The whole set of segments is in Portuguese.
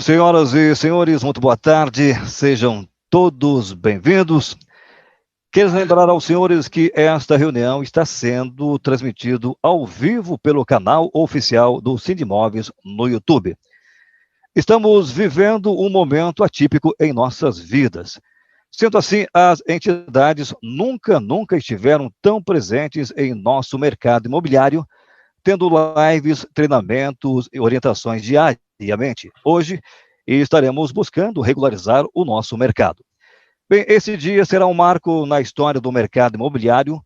Senhoras e senhores, muito boa tarde, sejam todos bem-vindos. Quero lembrar aos senhores que esta reunião está sendo transmitida ao vivo pelo canal oficial do Sindimóveis no YouTube. Estamos vivendo um momento atípico em nossas vidas. Sendo assim, as entidades nunca estiveram tão presentes em nosso mercado imobiliário, tendo lives, treinamentos e orientações diariamente. Hoje, estaremos buscando regularizar o nosso mercado. Bem, esse dia será um marco na história do mercado imobiliário.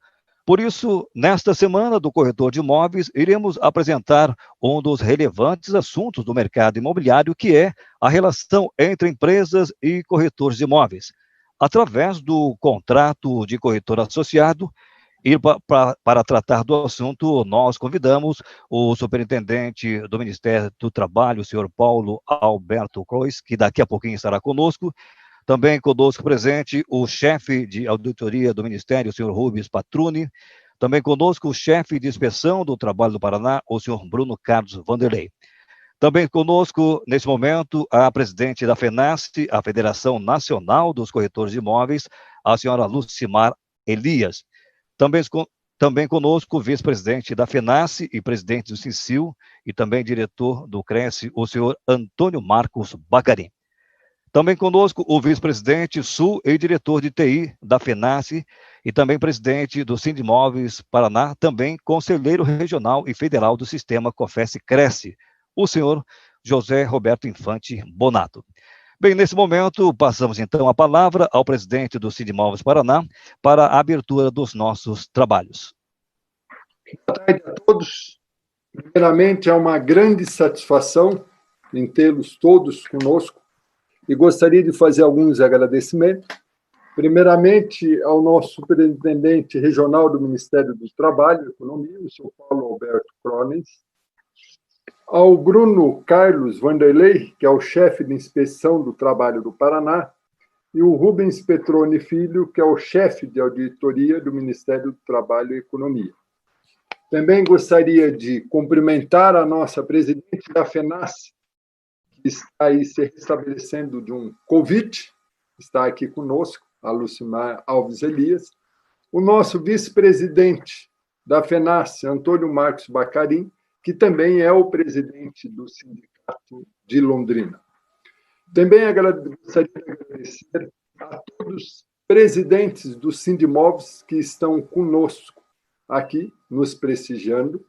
Por isso, nesta semana do Corretor de Imóveis, iremos apresentar um dos relevantes assuntos do mercado imobiliário, que é a relação entre empresas e corretores de imóveis. Através do contrato de corretor associado, e para tratar do assunto, nós convidamos o superintendente do Ministério do Trabalho, o senhor Paulo Alberto Croix, que daqui a pouquinho estará conosco. Também conosco presente o chefe de auditoria do Ministério, o senhor Rubens Patruni. Também conosco o chefe de inspeção do Trabalho do Paraná, o senhor Bruno Carlos Vanderlei. Também conosco, nesse momento, a presidente da FENAST, a Federação Nacional dos Corretores de Imóveis, a senhora Lucimar Elias. Também conosco o vice-presidente da FENASE e presidente do Sincil e também diretor do Cresce, o senhor Antônio Marcos Bacarim. Também conosco o vice-presidente sul e diretor de TI da FENASE e também presidente do Sindimóveis Paraná, também conselheiro regional e federal do sistema COFES-Cresce, o senhor José Roberto Infante Bonato. Bem, nesse momento, passamos então a palavra ao presidente do Sindimóveis Paraná para a abertura dos nossos trabalhos. Boa tarde a todos. Primeiramente, é uma grande satisfação em tê-los todos conosco e gostaria de fazer alguns agradecimentos. Primeiramente, ao nosso superintendente regional do Ministério do Trabalho e Economia, o senhor Paulo Alberto Crones, ao Bruno Carlos Vanderlei, que é o chefe de inspeção do Trabalho do Paraná, e o Rubens Petroni Filho, que é o chefe de auditoria do Ministério do Trabalho e Economia. Também gostaria de cumprimentar a nossa presidente da FENASE, que está aí se restabelecendo de um Covid, está aqui conosco, a Lucimar Alves Elias, o nosso vice-presidente da FENASE, Antônio Marcos Bacarim, que também é o presidente do Sindicato de Londrina. Também gostaria de agradecer a todos os presidentes do Sindimóveis que estão conosco aqui, nos prestigiando,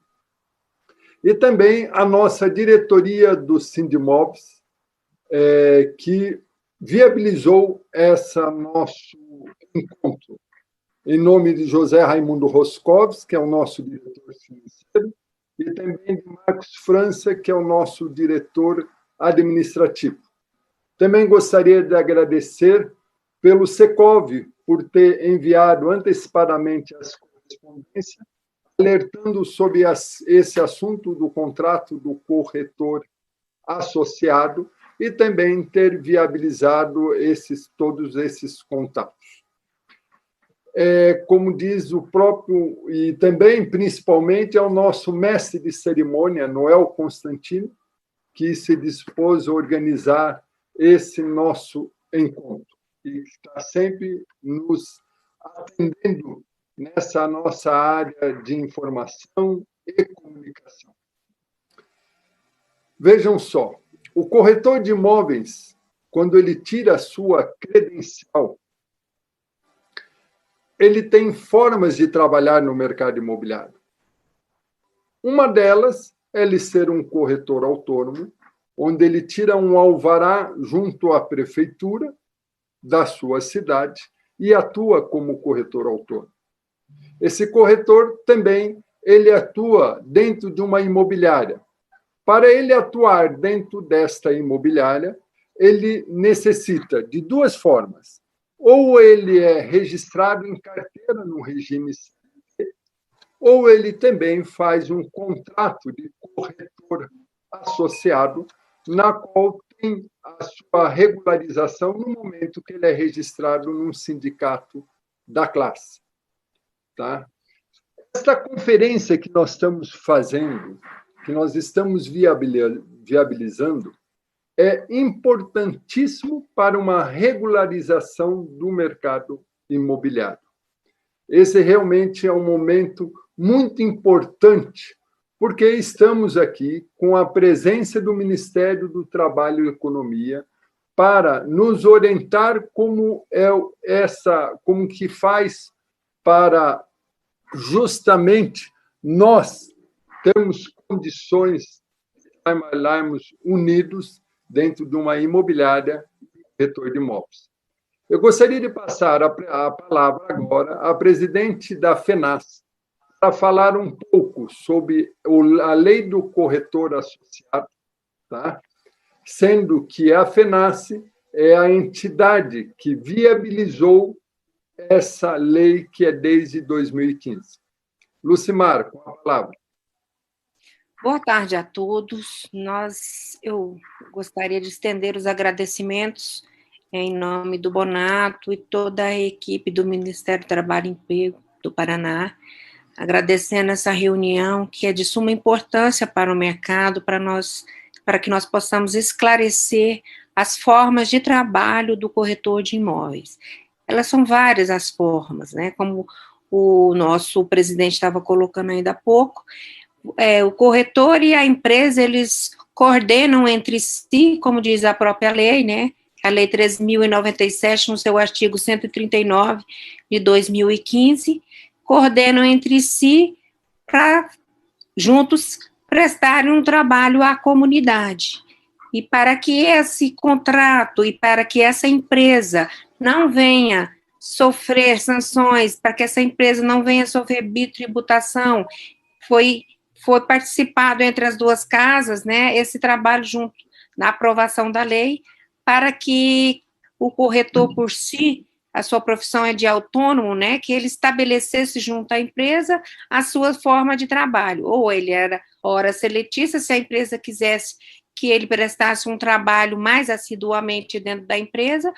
e também a nossa diretoria do Sindimóveis, que viabilizou esse nosso encontro. Em nome de José Raimundo Roscovis, que é o nosso diretor financeiro, e também de Marcos França, que é o nosso diretor administrativo. Também gostaria de agradecer pelo Secov, por ter enviado antecipadamente as correspondências, alertando sobre esse assunto do contrato do corretor associado e também ter viabilizado todos esses contatos. Como diz o próprio, e também, principalmente, é o nosso mestre de cerimônia, Noel Constantino, que se dispôs a organizar esse nosso encontro e está sempre nos atendendo nessa nossa área de informação e comunicação. Vejam só, o corretor de imóveis, quando ele tira a sua credencial, ele tem formas de trabalhar no mercado imobiliário. Uma delas é ele ser um corretor autônomo, onde ele tira um alvará junto à prefeitura da sua cidade e atua como corretor autônomo. Esse corretor também ele atua dentro de uma imobiliária. Para ele atuar dentro desta imobiliária, ele necessita de duas formas. Ou ele é registrado em carteira no regime CLT, ou ele também faz um contrato de corretor associado, na qual tem a sua regularização no momento que ele é registrado num sindicato da classe. Tá? Esta conferência que nós estamos fazendo, que nós estamos viabilizando, é importantíssimo para uma regularização do mercado imobiliário. Esse realmente é um momento muito importante, porque estamos aqui com a presença do Ministério do Trabalho e Economia para nos orientar como que faz para justamente nós termos condições de trabalharmos unidos dentro de uma imobiliária corretor de imóveis. Eu gostaria de passar a palavra agora à presidente da FENAS, para falar um pouco sobre a lei do corretor associado, tá? Sendo que a FENAS é a entidade que viabilizou essa lei que é desde 2015. Lucimar, com a palavra. Boa tarde a todos. Eu gostaria de estender os agradecimentos em nome do Bonato e toda a equipe do Ministério do Trabalho e Emprego do Paraná, agradecendo essa reunião que é de suma importância para o mercado, para que nós possamos esclarecer as formas de trabalho do corretor de imóveis. Elas são várias as formas, né? Como o nosso presidente estava colocando ainda há pouco, o corretor e a empresa, eles coordenam entre si, como diz a própria lei, né? A Lei 3.097, no seu artigo 139 de 2015, coordenam entre si para, juntos, prestarem um trabalho à comunidade. E para que esse contrato e para que essa empresa não venha sofrer sanções, para que essa empresa não venha sofrer bitributação, foi participado entre as duas casas, né, esse trabalho junto na aprovação da lei, para que o corretor por si, a sua profissão é de autônomo, né, que ele estabelecesse junto à empresa a sua forma de trabalho, ou ele era hora seletista, se a empresa quisesse que ele prestasse um trabalho mais assiduamente dentro da empresa,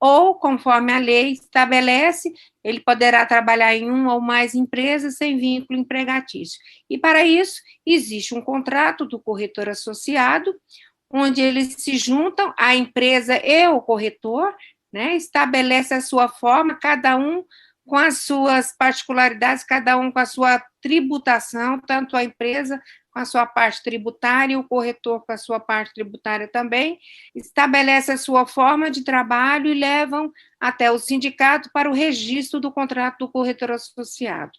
ou, conforme a lei estabelece, ele poderá trabalhar em uma ou mais empresas sem vínculo empregatício. E, para isso, existe um contrato do corretor associado, onde eles se juntam, a empresa e o corretor, né, estabelece a sua forma, cada um com as suas particularidades, cada um com a sua tributação, tanto a empresa com a sua parte tributária e o corretor com a sua parte tributária também, estabelece a sua forma de trabalho e levam até o sindicato para o registro do contrato do corretor associado.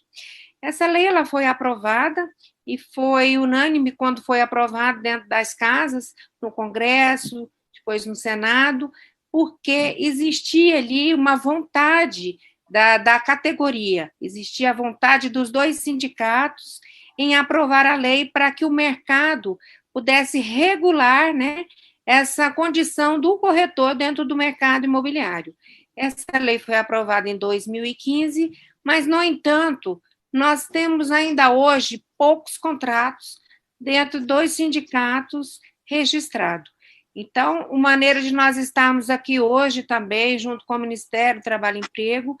Essa lei ela foi aprovada e foi unânime quando foi aprovada dentro das casas, no Congresso, depois no Senado, porque existia ali uma vontade da categoria, existia a vontade dos dois sindicatos em aprovar a lei para que o mercado pudesse regular, né, essa condição do corretor dentro do mercado imobiliário. Essa lei foi aprovada em 2015, mas, no entanto, nós temos ainda hoje poucos contratos dentro dos sindicatos registrados. Então, a maneira de nós estarmos aqui hoje também, junto com o Ministério do Trabalho e Emprego,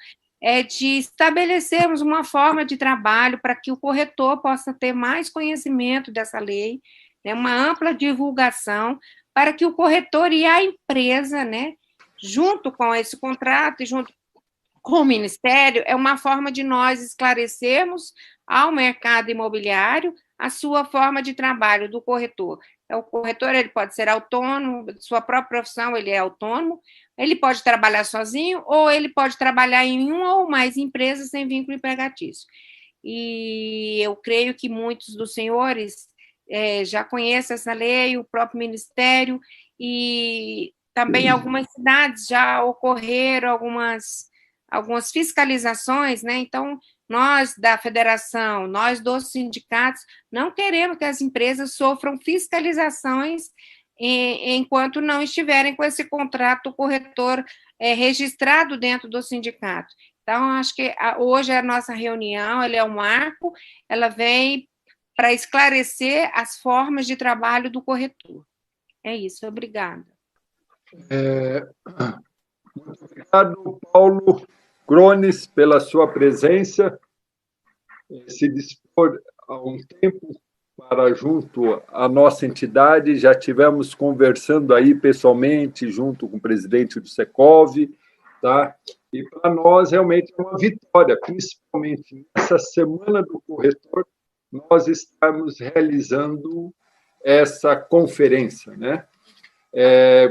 é de estabelecermos uma forma de trabalho para que o corretor possa ter mais conhecimento dessa lei, né, uma ampla divulgação, para que o corretor e a empresa, né, junto com esse contrato e junto com o Ministério, é uma forma de nós esclarecermos ao mercado imobiliário a sua forma de trabalho do corretor. O corretor ele pode ser autônomo, sua própria profissão ele é autônomo, ele pode trabalhar sozinho ou ele pode trabalhar em uma ou mais empresas sem vínculo empregatício. E eu creio que muitos dos senhores já conhecem essa lei, o próprio Ministério, e também algumas cidades já ocorreram algumas fiscalizações, né? Então, nós da federação, nós dos sindicatos, não queremos que as empresas sofram fiscalizações enquanto não estiverem com esse contrato corretor registrado dentro do sindicato. Então, acho que hoje a nossa reunião, ela é um marco, ela vem para esclarecer as formas de trabalho do corretor. É isso, obrigada. Muito obrigado, Paulo Crones, pela sua presença, se dispor a um tempo para junto à nossa entidade, já tivemos conversando aí pessoalmente, junto com o presidente do Secov, tá? E para nós realmente é uma vitória, principalmente nessa Semana do Corretor, nós estamos realizando essa conferência, né?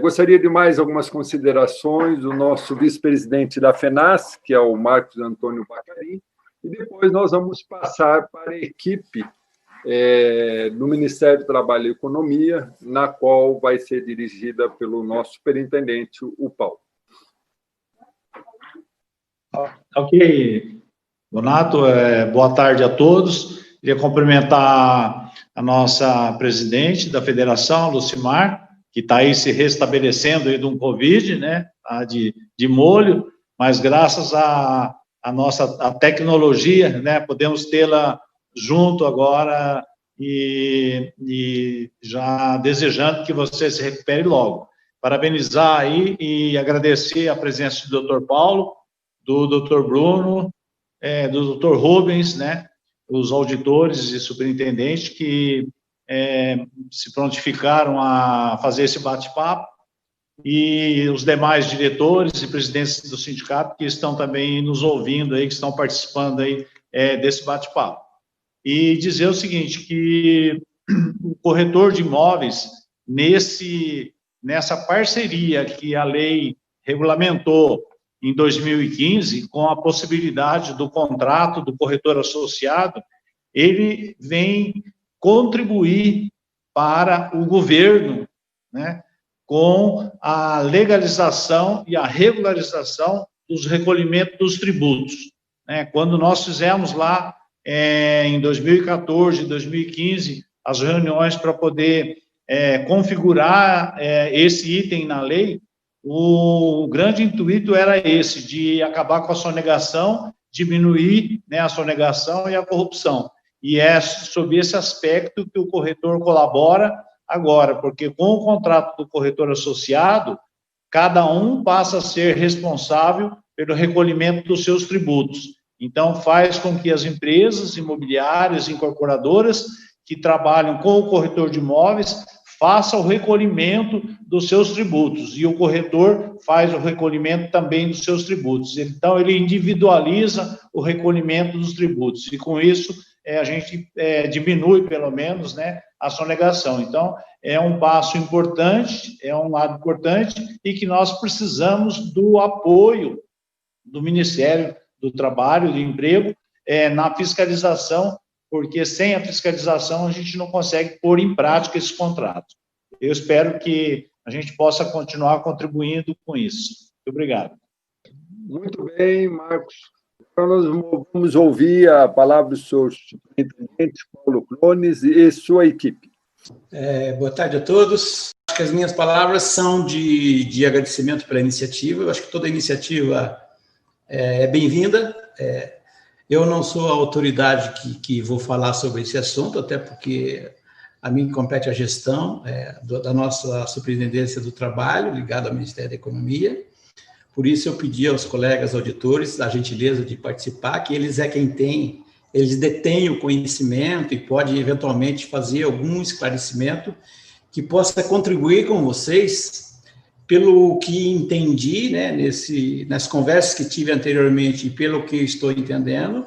Gostaria de mais algumas considerações do nosso vice-presidente da FENAS, que é o Marcos Antônio Bacarin, e depois nós vamos passar para a equipe do Ministério do Trabalho e Economia, na qual vai ser dirigida pelo nosso superintendente, o Paulo. Ok, Donato, boa tarde a todos. Queria cumprimentar a nossa presidente da federação, Lucimar, que está aí se restabelecendo aí de um Covid, né, tá de molho, mas graças à nossa tecnologia, né, podemos tê-la junto agora e já desejando que você se recupere logo. Parabenizar aí e agradecer a presença do Dr. Paulo, do Dr. Bruno, do Dr. Rubens, né, os auditores e superintendentes que se prontificaram a fazer esse bate-papo, e os demais diretores e presidentes do sindicato que estão também nos ouvindo aí, que estão participando aí desse bate-papo. E dizer o seguinte, que o corretor de imóveis, nessa parceria que a lei regulamentou em 2015, com a possibilidade do contrato do corretor associado, ele vem contribuir para o governo, né, com a legalização e a regularização dos recolhimentos dos tributos, né? Quando nós fizemos lá, em 2014, 2015, as reuniões para poder configurar esse item na lei, o grande intuito era esse, de acabar com a sonegação, diminuir, né, a sonegação e a corrupção. E é sob esse aspecto que o corretor colabora agora, porque com o contrato do corretor associado, cada um passa a ser responsável pelo recolhimento dos seus tributos. Então, faz com que as empresas imobiliárias, incorporadoras, que trabalham com o corretor de imóveis, façam o recolhimento dos seus tributos, e o corretor faz o recolhimento também dos seus tributos. Então, ele individualiza o recolhimento dos tributos, e com isso, a gente diminui, pelo menos, né, a sonegação. Então, é um passo importante, é um lado importante, e que nós precisamos do apoio do Ministério do Trabalho e do Emprego na fiscalização, porque sem a fiscalização a gente não consegue pôr em prática esse contrato. Eu espero que a gente possa continuar contribuindo com isso. Muito obrigado. Muito bem, Marcos. Agora nós vamos ouvir a palavra do seu superintendente, Paulo Clones, e sua equipe. Boa tarde a todos. Acho que as minhas palavras são de agradecimento pela iniciativa. Eu acho que toda iniciativa é bem-vinda. Eu não sou a autoridade que vou falar sobre esse assunto, até porque a mim compete a gestão da nossa Superintendência do Trabalho, ligada ao Ministério da Economia. Por isso, eu pedi aos colegas auditores a gentileza de participar, que eles eles detêm o conhecimento e podem, eventualmente, fazer algum esclarecimento que possa contribuir com vocês. Pelo que entendi, né, nas conversas que tive anteriormente e pelo que estou entendendo,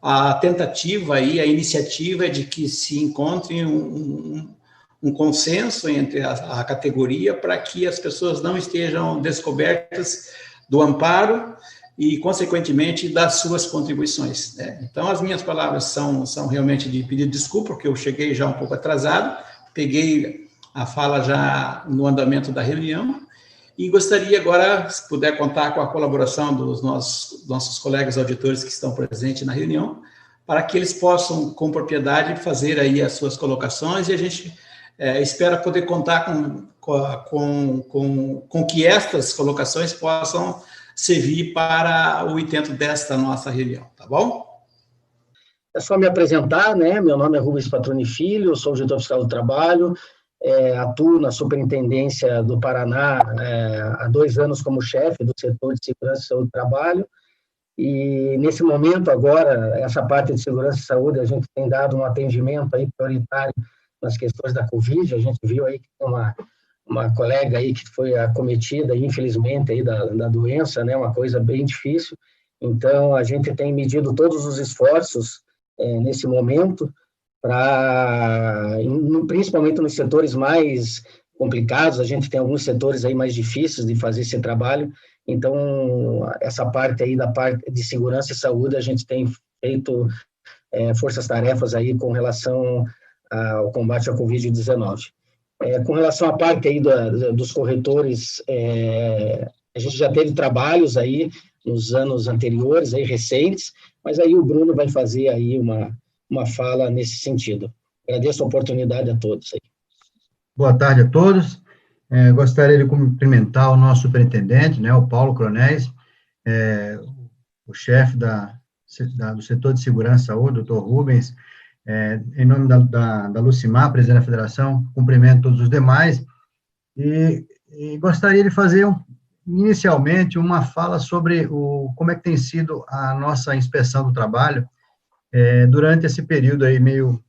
a tentativa e a iniciativa é de que se encontre um consenso entre a categoria para que as pessoas não estejam descobertas do amparo e, consequentemente, das suas contribuições, né? Então, as minhas palavras são realmente de pedir desculpa, porque eu cheguei já um pouco atrasado, peguei a fala já no andamento da reunião, e gostaria agora, se puder contar com a colaboração dos nossos colegas auditores que estão presentes na reunião, para que eles possam, com propriedade, fazer aí as suas colocações, e a gente espera poder contar com que estas colocações possam servir para o intento desta nossa reunião, tá bom? É só me apresentar, né? Meu nome é Rubens Patroni Filho, eu sou o gestor fiscal do trabalho, atuo na Superintendência do Paraná há 2 anos como chefe do setor de segurança e saúde do trabalho, E, nesse momento, agora, essa parte de segurança e saúde, a gente tem dado um atendimento aí prioritário nas questões da Covid. A gente viu aí que tem uma colega aí que foi acometida, infelizmente, aí da doença, né? Uma coisa bem difícil. Então, a gente tem medido todos os esforços nesse momento, principalmente nos setores mais complicados. A gente tem alguns setores aí mais difíceis de fazer esse trabalho. Então, essa parte aí da parte de segurança e saúde, a gente tem feito forças-tarefas aí com relação ao combate à Covid-19. Com relação à parte aí dos corretores, a gente já teve trabalhos aí nos anos anteriores, aí recentes, mas aí o Bruno vai fazer aí uma fala nesse sentido. Agradeço a oportunidade a todos aí. Boa tarde a todos. Gostaria de cumprimentar o nosso superintendente, né, o Paulo Cronés, o chefe do setor de segurança e saúde, doutor Rubens, em nome da Lucimar, presidente da federação, cumprimento todos os demais, e gostaria de fazer, inicialmente, uma fala sobre como é que tem sido a nossa inspeção do trabalho durante esse período aí meio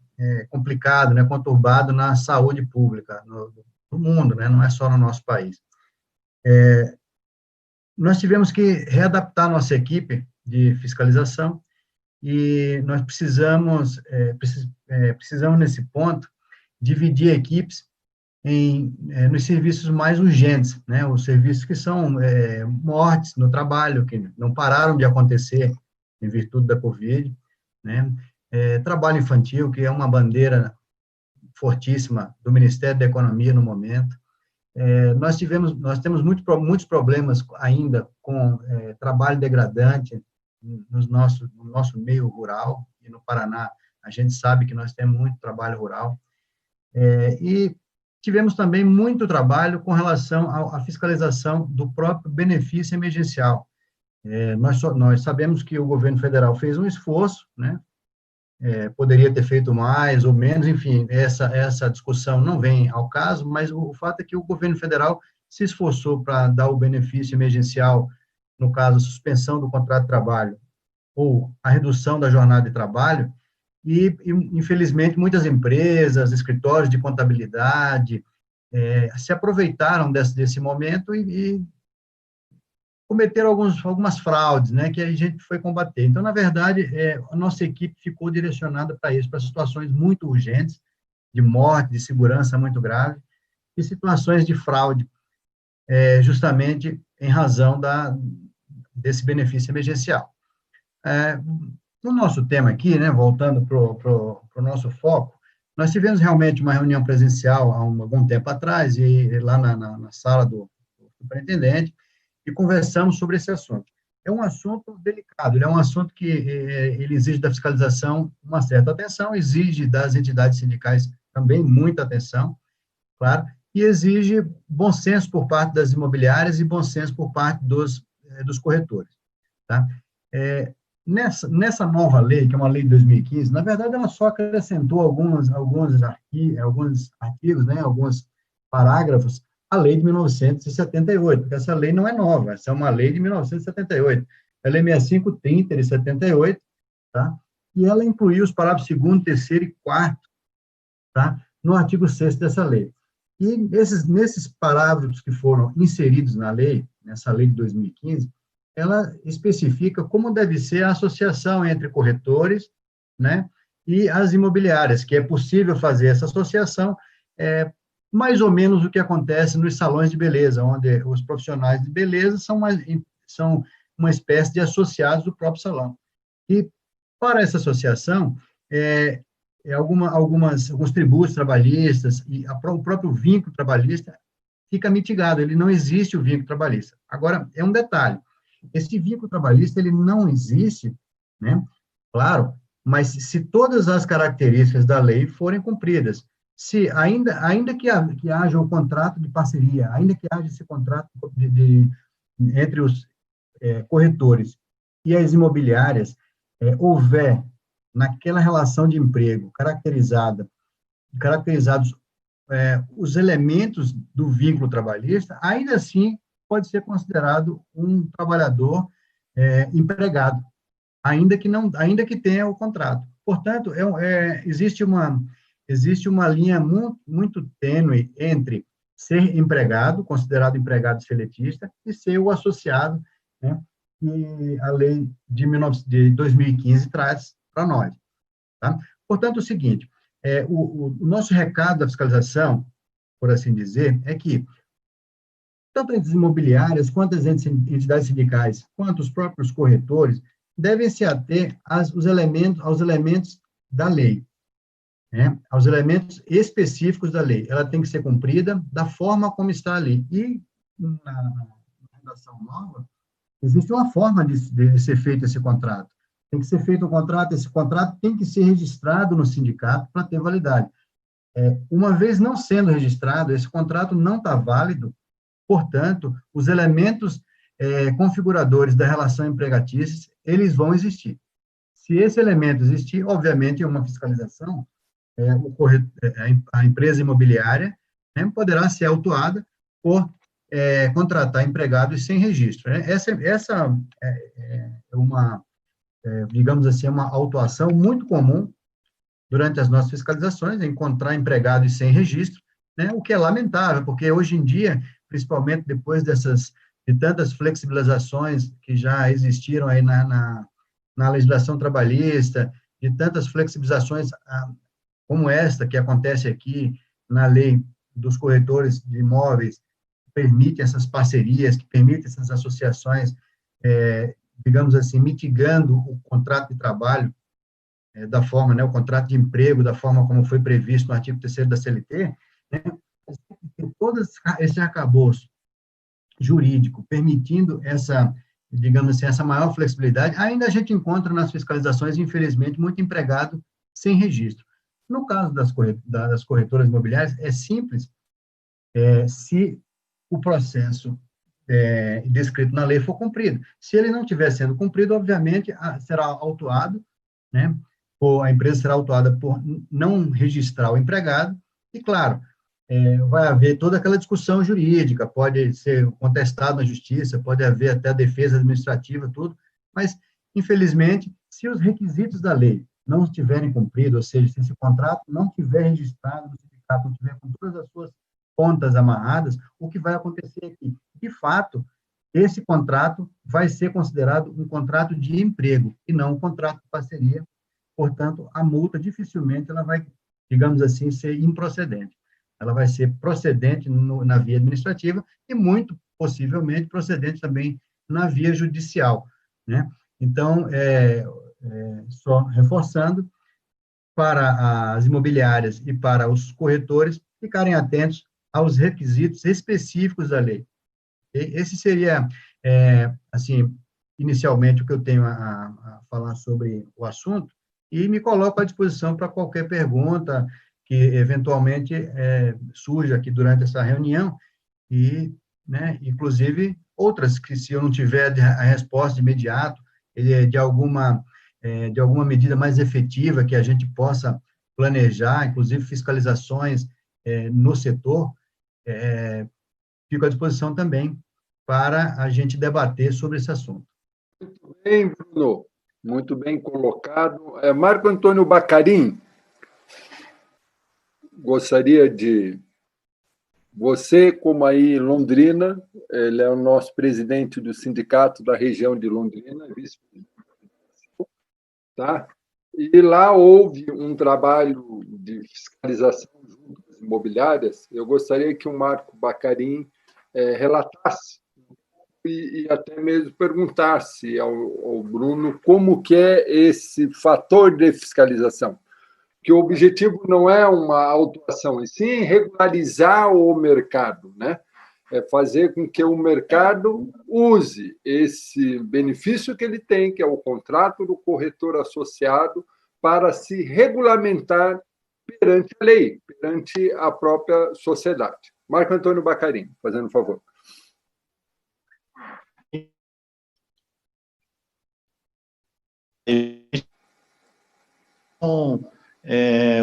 complicado, né, conturbado na saúde pública, no mundo, né, não é só no nosso país. Nós tivemos que readaptar nossa equipe de fiscalização e nós precisamos nesse ponto, dividir equipes nos serviços mais urgentes, né, os serviços que são mortes no trabalho, que não pararam de acontecer em virtude da Covid, né, trabalho infantil, que é uma bandeira fortíssima do Ministério da Economia no momento. Nós temos muitos problemas ainda com trabalho degradante no nosso meio rural, e no Paraná a gente sabe que nós temos muito trabalho rural, e tivemos também muito trabalho com relação à fiscalização do próprio benefício emergencial. Nós sabemos que o governo federal fez um esforço, né, poderia ter feito mais ou menos, enfim, essa discussão não vem ao caso, mas o fato é que o governo federal se esforçou para dar o benefício emergencial, no caso, a suspensão do contrato de trabalho ou a redução da jornada de trabalho, e infelizmente, muitas empresas, escritórios de contabilidade, se aproveitaram desse momento e cometeram algumas fraudes, né, que a gente foi combater. Então, na verdade, a nossa equipe ficou direcionada para isso, para situações muito urgentes, de morte, de segurança muito grave, e situações de fraude, justamente em razão desse benefício emergencial. No nosso tema aqui, né, voltando para o nosso foco, nós tivemos realmente uma reunião presencial há algum tempo atrás, e lá na sala do superintendente, e conversamos sobre esse assunto. É um assunto delicado, ele é um assunto que ele exige da fiscalização uma certa atenção, exige das entidades sindicais também muita atenção, claro, e exige bom senso por parte das imobiliárias e bom senso por parte dos corretores. Tá? Nessa nova lei, que é uma lei de 2015, na verdade, ela só acrescentou alguns artigos, né, alguns parágrafos, a lei de 1978, porque essa lei não é nova, essa é uma lei de 1978, ela é 6530 de 78, tá? E ela incluiu os parágrafos 2º, 3º e 4º, tá? No artigo 6º dessa lei. E nesses parágrafos que foram inseridos na lei, nessa lei de 2015, ela especifica como deve ser a associação entre corretores, né, e as imobiliárias, que é possível fazer essa associação, mais ou menos o que acontece nos salões de beleza, onde os profissionais de beleza são uma espécie de associados do próprio salão. E, para essa associação, alguns tributos trabalhistas e o próprio vínculo trabalhista fica mitigado, ele não existe o vínculo trabalhista. Agora, é um detalhe, esse vínculo trabalhista, ele não existe, né, claro, mas se todas as características da lei forem cumpridas, se ainda que haja o contrato de parceria, ainda que haja esse contrato entre os corretores e as imobiliárias, houver naquela relação de emprego caracterizados os elementos do vínculo trabalhista, ainda assim pode ser considerado um trabalhador empregado, ainda que tenha o contrato. Portanto, existe uma linha muito tênue entre ser empregado, considerado empregado seletista, e ser o associado, né, que a lei de 2015 traz para nós. Tá? Portanto, é o seguinte, o nosso recado da fiscalização, por assim dizer, é que tanto as imobiliárias, quanto as entidades sindicais, quanto os próprios corretores, devem se ater aos elementos da lei, né? Aos elementos específicos da lei. Ela tem que ser cumprida da forma como está ali. E, na redação nova, existe uma forma de ser feito esse contrato. Tem que ser feito um contrato, esse contrato tem que ser registrado no sindicato para ter validade. Uma vez não sendo registrado, esse contrato não está válido. Portanto, os elementos configuradores da relação empregatícia, eles vão existir. Se esse elemento existir, obviamente, em uma fiscalização, a empresa imobiliária, né, poderá ser autuada por contratar empregados sem registro. Essa é uma, digamos assim, uma autuação muito comum durante as nossas fiscalizações, encontrar empregados sem registro, né, o que é lamentável, porque hoje em dia, principalmente depois de tantas flexibilizações que já existiram aí na legislação trabalhista, de tantas flexibilizações como esta que acontece aqui na lei dos corretores de imóveis, que permite essas parcerias, que permite essas associações, digamos assim, mitigando o contrato de trabalho da forma, né, o contrato de emprego, da forma como foi previsto no artigo 3º da CLT, né, todo esse arcabouço jurídico, permitindo essa, digamos assim, essa maior flexibilidade, ainda a gente encontra nas fiscalizações, infelizmente, muito empregado sem registro. No caso das corretoras imobiliárias, é simples, se o processo descrito na lei for cumprido. Se ele não estiver sendo cumprido, obviamente, será autuado, né, ou a empresa será autuada por não registrar o empregado, e, claro, vai haver toda aquela discussão jurídica, pode ser contestado na justiça, pode haver até a defesa administrativa, tudo, mas, infelizmente, se os requisitos da lei não estiverem cumpridos, ou seja, se esse contrato não estiver registrado no sindicato, não estiver com todas as suas pontas amarradas, o que vai acontecer aqui? De fato, esse contrato vai ser considerado um contrato de emprego, e não um contrato de parceria, portanto, a multa dificilmente ela vai, digamos assim, ser improcedente. Ela vai ser procedente na via administrativa e, muito possivelmente, procedente também na via judicial, né? Então, só reforçando, para as imobiliárias e para os corretores ficarem atentos aos requisitos específicos da lei. Esse seria, assim, inicialmente, o que eu tenho a falar sobre o assunto, e me coloco à disposição para qualquer pergunta que, eventualmente, surja aqui durante essa reunião, e, né, inclusive, outras que, se eu não tiver a resposta de imediato, de alguma medida mais efetiva que a gente possa planejar, inclusive fiscalizações no setor, fico à disposição também para a gente debater sobre esse assunto. Muito bem, Bruno. Muito bem colocado. Marco Antônio Bacarin, gostaria de... Você, como aí em Londrina, ele é o nosso presidente do sindicato da região de Londrina, vice-presidente, tá? E lá houve um trabalho de fiscalização junto às imobiliárias. Eu gostaria que o Marco Bacarin relatasse e até mesmo perguntasse ao Bruno como que é esse fator de fiscalização, que o objetivo não é uma autuação, e sim regularizar o mercado, né? É fazer com que o mercado use esse benefício que ele tem, que é o contrato do corretor associado, para se regulamentar perante a lei, perante a própria sociedade. Marco Antônio Bacarin, fazendo um favor.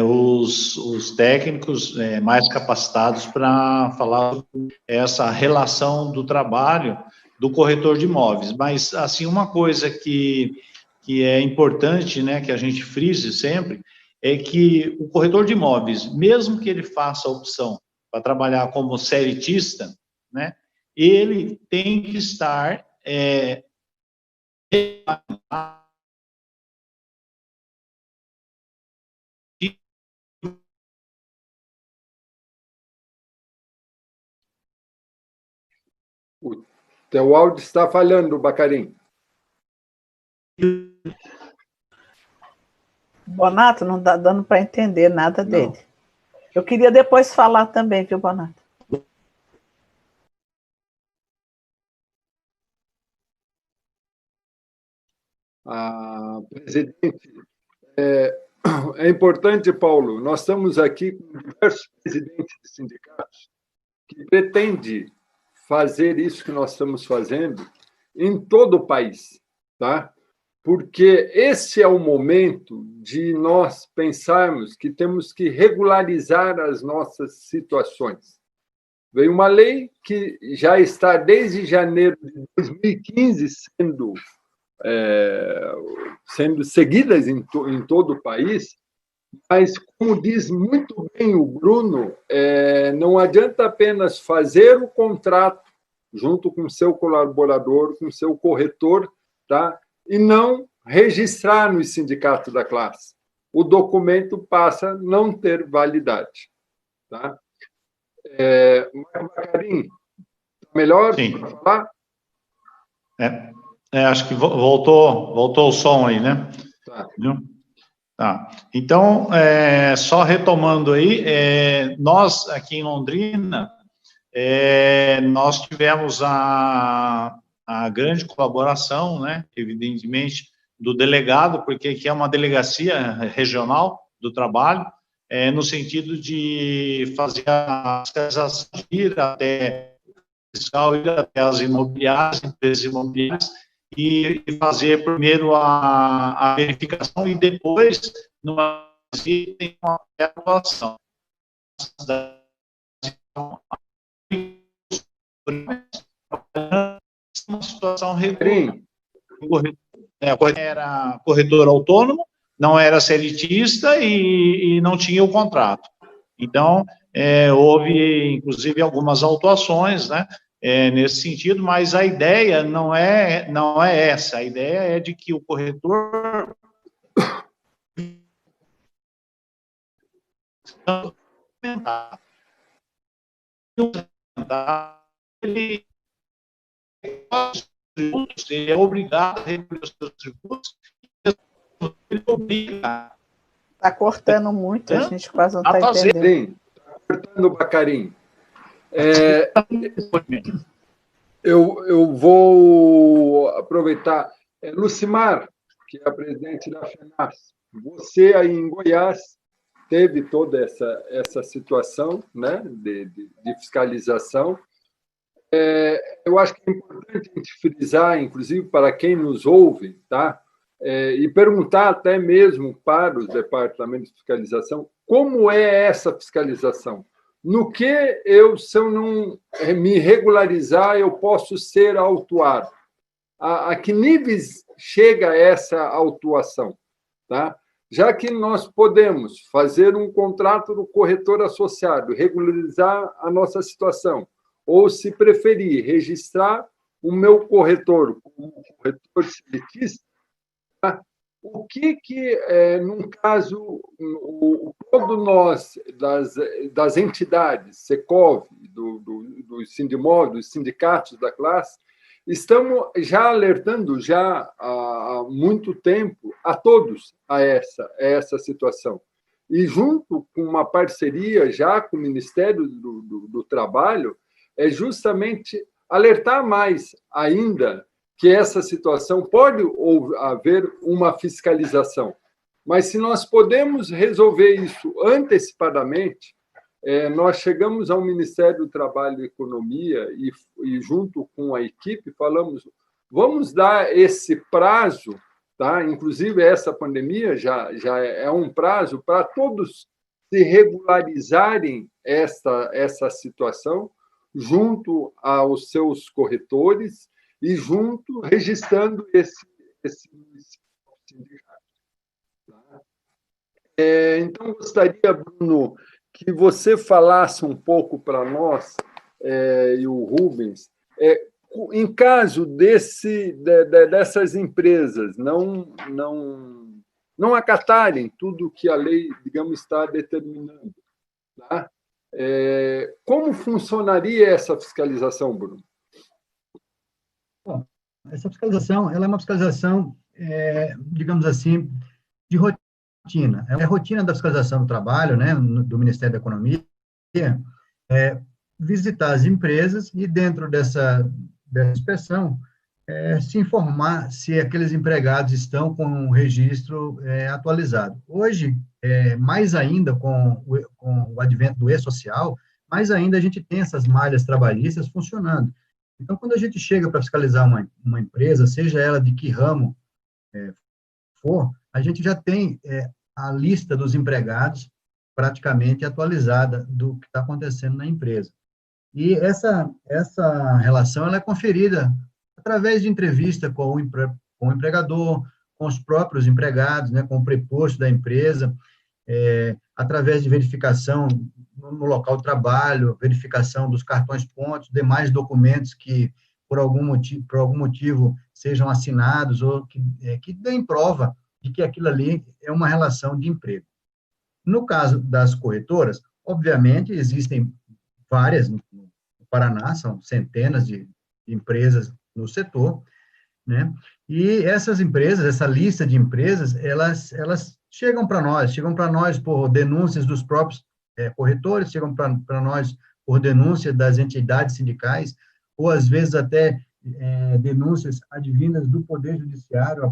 Os técnicos mais capacitados para falar sobre essa relação do trabalho do corretor de imóveis. Mas, assim, uma coisa que é importante, né, que a gente frise sempre, é que o corretor de imóveis, mesmo que ele faça a opção para trabalhar como seritista, né, ele tem que estar O teu áudio está falhando, Bacarim. Bonato, não está dando para entender nada Não. dele. Eu queria depois falar também, viu, Bonato? Presidente, é importante, Paulo, nós estamos aqui com diversos presidentes de sindicatos que pretendem fazer isso que nós estamos fazendo em todo o país, tá? Porque esse é o momento de nós pensarmos que temos que regularizar as nossas situações. Veio uma lei que já está desde janeiro de 2015 sendo seguidas em todo o país, mas, como diz muito bem o Bruno, não adianta apenas fazer o contrato junto com o seu colaborador, com o seu corretor, tá? E não registrar no sindicato da classe. O documento passa a não ter validade. Tá? Bacarim, melhor para falar? Acho que voltou o som aí, né? Tá. Tá. Então, só retomando aí, nós aqui em Londrina, nós tivemos a grande colaboração, né, evidentemente, do delegado, porque aqui é uma delegacia regional do trabalho, no sentido de fazer a fiscalização, ir até as imobiliárias, empresas imobiliárias, e fazer primeiro a verificação e depois, numa tem uma atuação. Uma situação regular. Era corretor autônomo, não era seritista e não tinha o contrato. Então, houve, inclusive, algumas autuações, né, nesse sentido, mas a ideia não é essa. A ideia é de que o corretor ele é obrigado a recolher os seus tributos, ele obriga. Está cortando muito, a gente quase não está entendendo. Está cortando o Bacarim. Eu vou aproveitar. Lucimar, que é a presidente da FENAS, você aí em Goiás teve toda essa situação, né, de fiscalização. Eu acho que é importante a gente frisar, inclusive para quem nos ouve, tá? E perguntar até mesmo para os departamentos de fiscalização como é essa fiscalização. No que se eu não me regularizar, eu posso ser autuado? A que níveis chega essa autuação? Tá? Já que nós podemos fazer um contrato no corretor associado, regularizar a nossa situação, ou, se preferir, registrar o meu corretor como corretor seletista, tá? O que num caso, todo nós, das entidades, Secov, do Sindimov, dos sindicatos da classe, estamos já alertando já há muito tempo a todos a essa situação. E, junto com uma parceria já com o Ministério do Trabalho, é justamente alertar mais ainda que essa situação pode haver uma fiscalização. Mas, se nós podemos resolver isso antecipadamente, nós chegamos ao Ministério do Trabalho e Economia e, junto com a equipe, falamos, vamos dar esse prazo, tá? Inclusive essa pandemia já é um prazo para todos se regularizarem essa situação junto aos seus corretores e junto registrando esse sindicato. Tá? Então, gostaria, Bruno, que você falasse um pouco para nós, e o Rubens, em caso dessas empresas não acatarem tudo que a lei, digamos, está determinando, tá? Como funcionaria essa fiscalização, Bruno? Bom, essa fiscalização, ela é uma fiscalização, digamos assim, de rotina. É a rotina da fiscalização do trabalho, né, do Ministério da Economia, visitar as empresas e, dentro dessa inspeção, se informar se aqueles empregados estão com o registro atualizado. Hoje, mais ainda com o advento do e-social, mais ainda a gente tem essas malhas trabalhistas funcionando. Então, quando a gente chega para fiscalizar uma empresa, seja ela de que ramo for, a gente já tem a lista dos empregados praticamente atualizada do que está acontecendo na empresa. E essa relação ela é conferida através de entrevista com o empregador, com os próprios empregados, né, com o preposto da empresa, através de verificação no local de trabalho, verificação dos cartões pontos, demais documentos que, por algum motivo sejam assinados ou que deem prova de que aquilo ali é uma relação de emprego. No caso das corretoras, obviamente, existem várias no Paraná, são centenas de empresas no setor, né? E essas empresas, essa lista de empresas, elas chegam para nós por denúncias dos próprios corretores, chegam para nós por denúncia das entidades sindicais, ou às vezes até denúncias advindas do Poder Judiciário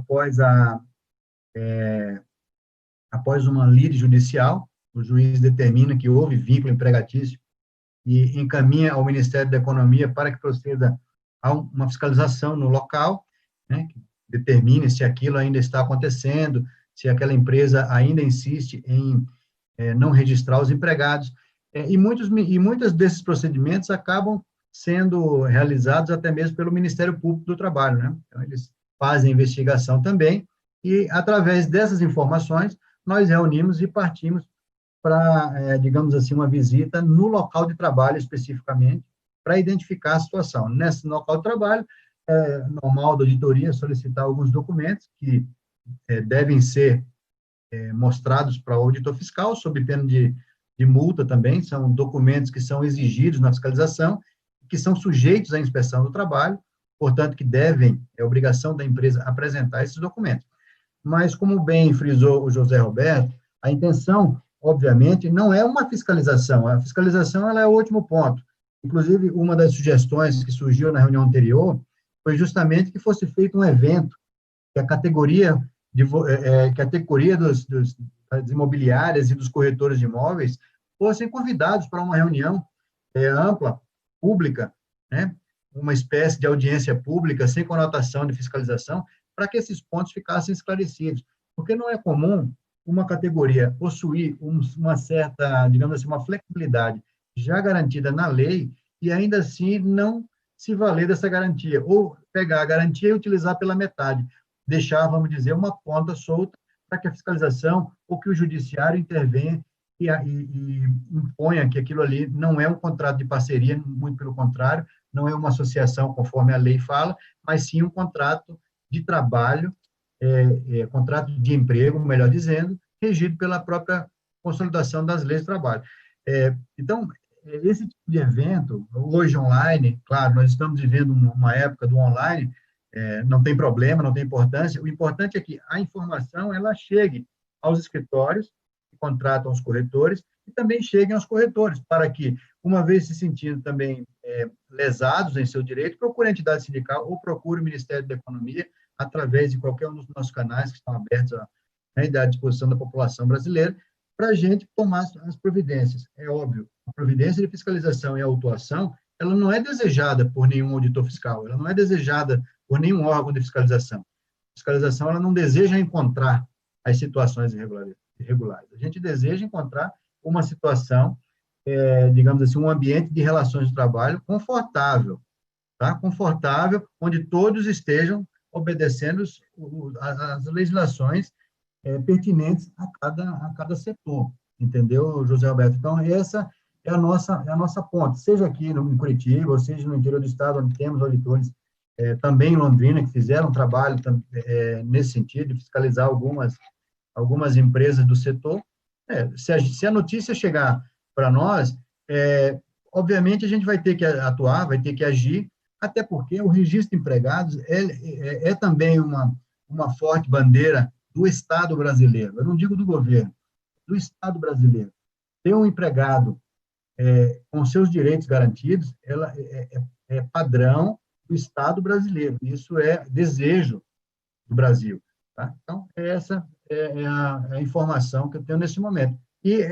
após uma lide judicial, o juiz determina que houve vínculo empregatício e encaminha ao Ministério da Economia para que proceda a uma fiscalização no local, né, que determine se aquilo ainda está acontecendo, se aquela empresa ainda insiste em não registrar os empregados, e muitos desses procedimentos acabam sendo realizados até mesmo pelo Ministério Público do Trabalho, né? Então, eles fazem investigação também, e através dessas informações, nós reunimos e partimos para, digamos assim, uma visita no local de trabalho especificamente, para identificar a situação. Nesse local de trabalho, é normal da auditoria solicitar alguns documentos que devem ser mostrados para o auditor fiscal, sob pena de multa também, são documentos que são exigidos na fiscalização, que são sujeitos à inspeção do trabalho, portanto, que devem, é obrigação da empresa apresentar esses documentos. Mas, como bem frisou o José Roberto, a intenção, obviamente, não é uma fiscalização, a fiscalização ela é o último ponto. Inclusive, uma das sugestões que surgiu na reunião anterior foi justamente que fosse feito um evento, que a categoria das imobiliárias e dos corretores de imóveis fossem convidados para uma reunião ampla, pública, né? Uma espécie de audiência pública, sem conotação de fiscalização, para que esses pontos ficassem esclarecidos. Porque não é comum uma categoria possuir uma certa, digamos assim, uma flexibilidade já garantida na lei e ainda assim não se valer dessa garantia, ou pegar a garantia e utilizar pela metade, deixar, vamos dizer, uma ponta solta para que a fiscalização ou que o judiciário intervenha e imponha que aquilo ali não é um contrato de parceria, muito pelo contrário, não é uma associação conforme a lei fala, mas sim um contrato de trabalho, contrato de emprego, melhor dizendo, regido pela própria consolidação das leis de trabalho. Então, esse tipo de evento, hoje online, claro, nós estamos vivendo uma época do online, não tem problema, não tem importância, o importante é que a informação ela chegue aos escritórios que contratam os corretores e também cheguem aos corretores, para que, uma vez se sentindo também lesados em seu direito, procure a entidade sindical ou procure o Ministério da Economia através de qualquer um dos nossos canais que estão abertos à disposição da população brasileira, para a gente tomar as providências. É óbvio, a providência de fiscalização e autuação, ela não é desejada por nenhum auditor fiscal, ela não é desejada por nenhum órgão de fiscalização. A fiscalização, ela não deseja encontrar as situações irregulares. A gente deseja encontrar uma situação, digamos assim, um ambiente de relações de trabalho confortável tá? Confortável, onde todos estejam obedecendo as legislações pertinentes a cada setor, entendeu, José Alberto? Então, essa é a nossa ponte, seja aqui em Curitiba, ou seja no interior do estado, onde temos auditores, também em Londrina, que fizeram um trabalho nesse sentido, de fiscalizar algumas empresas do setor. Se a notícia chegar para nós, obviamente a gente vai ter que atuar, vai ter que agir, até porque o registro de empregados é também uma forte bandeira do Estado brasileiro, eu não digo do governo, do Estado brasileiro. Ter um empregado com seus direitos garantidos, é padrão do Estado brasileiro, isso é desejo do Brasil. Tá? Então, essa é a informação que eu tenho nesse momento. E,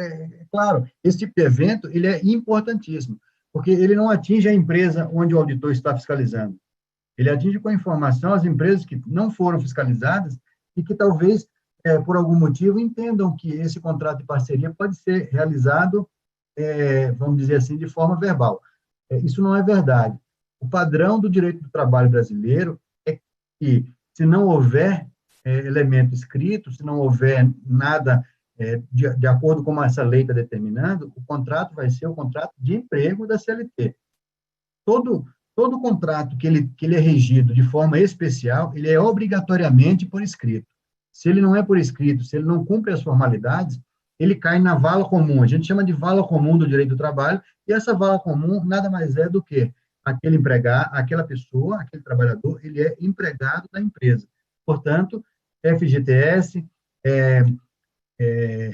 claro, esse tipo de evento ele é importantíssimo, porque ele não atinge a empresa onde o auditor está fiscalizando. Ele atinge com a informação as empresas que não foram fiscalizadas e que talvez, por algum motivo, entendam que esse contrato de parceria pode ser realizado, vamos dizer assim, de forma verbal. Isso não é verdade. O padrão do direito do trabalho brasileiro é que, se não houver elemento escrito, se não houver nada de acordo com essa lei está determinando, o contrato vai ser o contrato de emprego da CLT. Todo contrato que ele é regido de forma especial, ele é obrigatoriamente por escrito. Se ele não é por escrito, se ele não cumpre as formalidades, ele cai na vala comum. A gente chama de vala comum do direito do trabalho, e essa vala comum nada mais é do que aquela pessoa, aquele trabalhador, ele é empregado da empresa. Portanto, FGTS,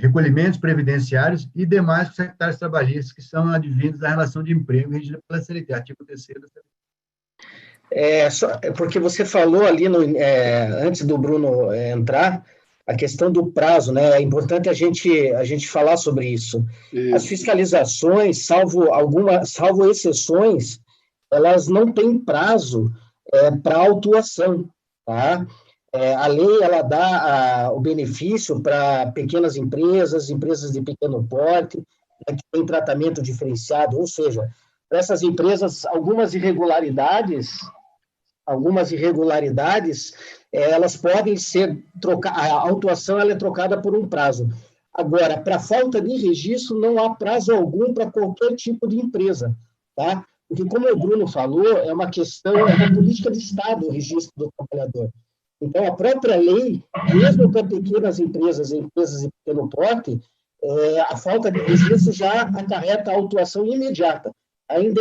recolhimentos previdenciários e demais secretários trabalhistas que são advindos da relação de emprego regida pela CLT, artigo 3º da CLT. Porque você falou ali, antes do Bruno entrar, a questão do prazo, né? É importante a gente falar sobre isso. As fiscalizações, salvo exceções, elas não têm prazo para autuação, tá? A lei, ela dá o benefício para pequenas empresas de pequeno porte, que tem tratamento diferenciado, ou seja, para essas empresas, algumas irregularidades, elas podem ser trocadas, a autuação ela é trocada por um prazo. Agora, para falta de registro, não há prazo algum para qualquer tipo de empresa, tá? Porque, como o Bruno falou, é uma questão, é uma política de Estado o registro do trabalhador. Então, a própria lei, mesmo para pequenas empresas de pequeno porte, a falta de registro já acarreta a autuação imediata, ainda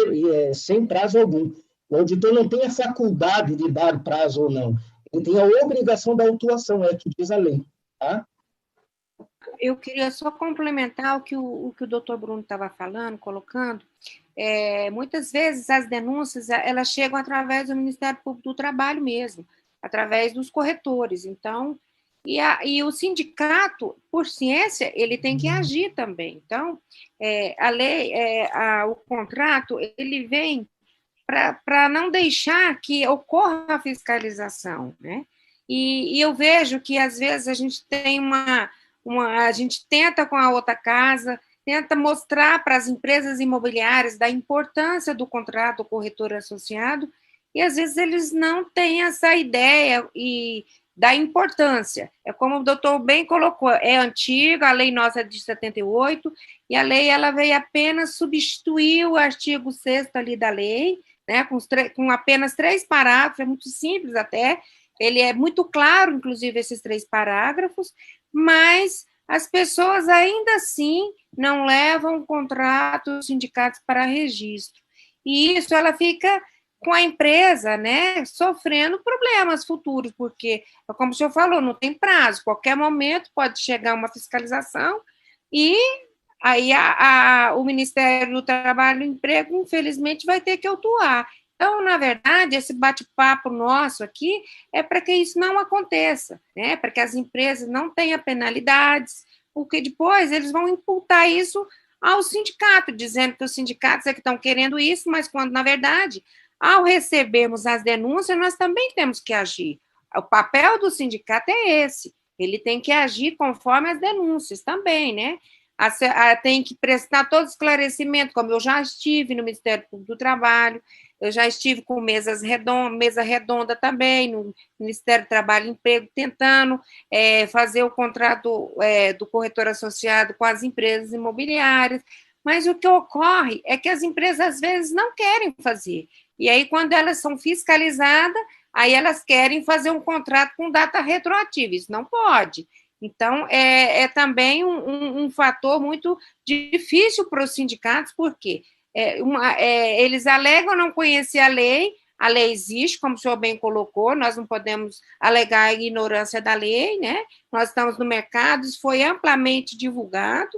sem prazo algum. O auditor não tem a faculdade de dar prazo ou não, ele tem a obrigação da autuação, é o que diz a lei. Tá? Eu queria só complementar o que o doutor Bruno estava falando, colocando. Muitas vezes as denúncias elas chegam através do Ministério Público do Trabalho mesmo, através dos corretores. Então, e o sindicato, por ciência, ele tem que agir também. Então, a lei, o contrato, ele vem para não deixar que ocorra a fiscalização, né? E eu vejo que, às vezes, a gente tem a gente tenta com a outra casa, tenta mostrar para as empresas imobiliárias da importância do contrato do corretor associado, e, às vezes, eles não têm essa ideia da importância. É como o doutor bem colocou, é antiga, a lei nossa é de 78, e a lei ela veio apenas substituir o artigo 6º ali da lei, né, com apenas 3 parágrafos, é muito simples até, ele é muito claro, inclusive, esses 3 parágrafos, mas as pessoas ainda assim não levam o contrato dos sindicatos para registro. E isso ela fica com a empresa, né, sofrendo problemas futuros, porque, como o senhor falou, não tem prazo, qualquer momento pode chegar uma fiscalização e aí o Ministério do Trabalho e Emprego, infelizmente, vai ter que autuar. Então, na verdade, esse bate-papo nosso aqui é para que isso não aconteça, né? Para que as empresas não tenham penalidades, porque depois eles vão imputar isso ao sindicato, dizendo que os sindicatos é que estão querendo isso, mas quando, na verdade, ao recebermos as denúncias, nós também temos que agir. O papel do sindicato é esse, ele tem que agir conforme as denúncias também, né? Tem que prestar todo esclarecimento, como eu já estive no Ministério Público do Trabalho, eu já estive com mesa redonda também, no Ministério do Trabalho e Emprego, tentando fazer o contrato do corretor associado com as empresas imobiliárias, mas o que ocorre é que as empresas, às vezes, não querem fazer. E aí, quando elas são fiscalizadas, aí elas querem fazer um contrato com data retroativa. Isso não pode. Então, é também um fator muito difícil para os sindicatos, porque eles alegam não conhecer a lei existe, como o senhor bem colocou, nós não podemos alegar a ignorância da lei, né? Nós estamos no mercado, isso foi amplamente divulgado,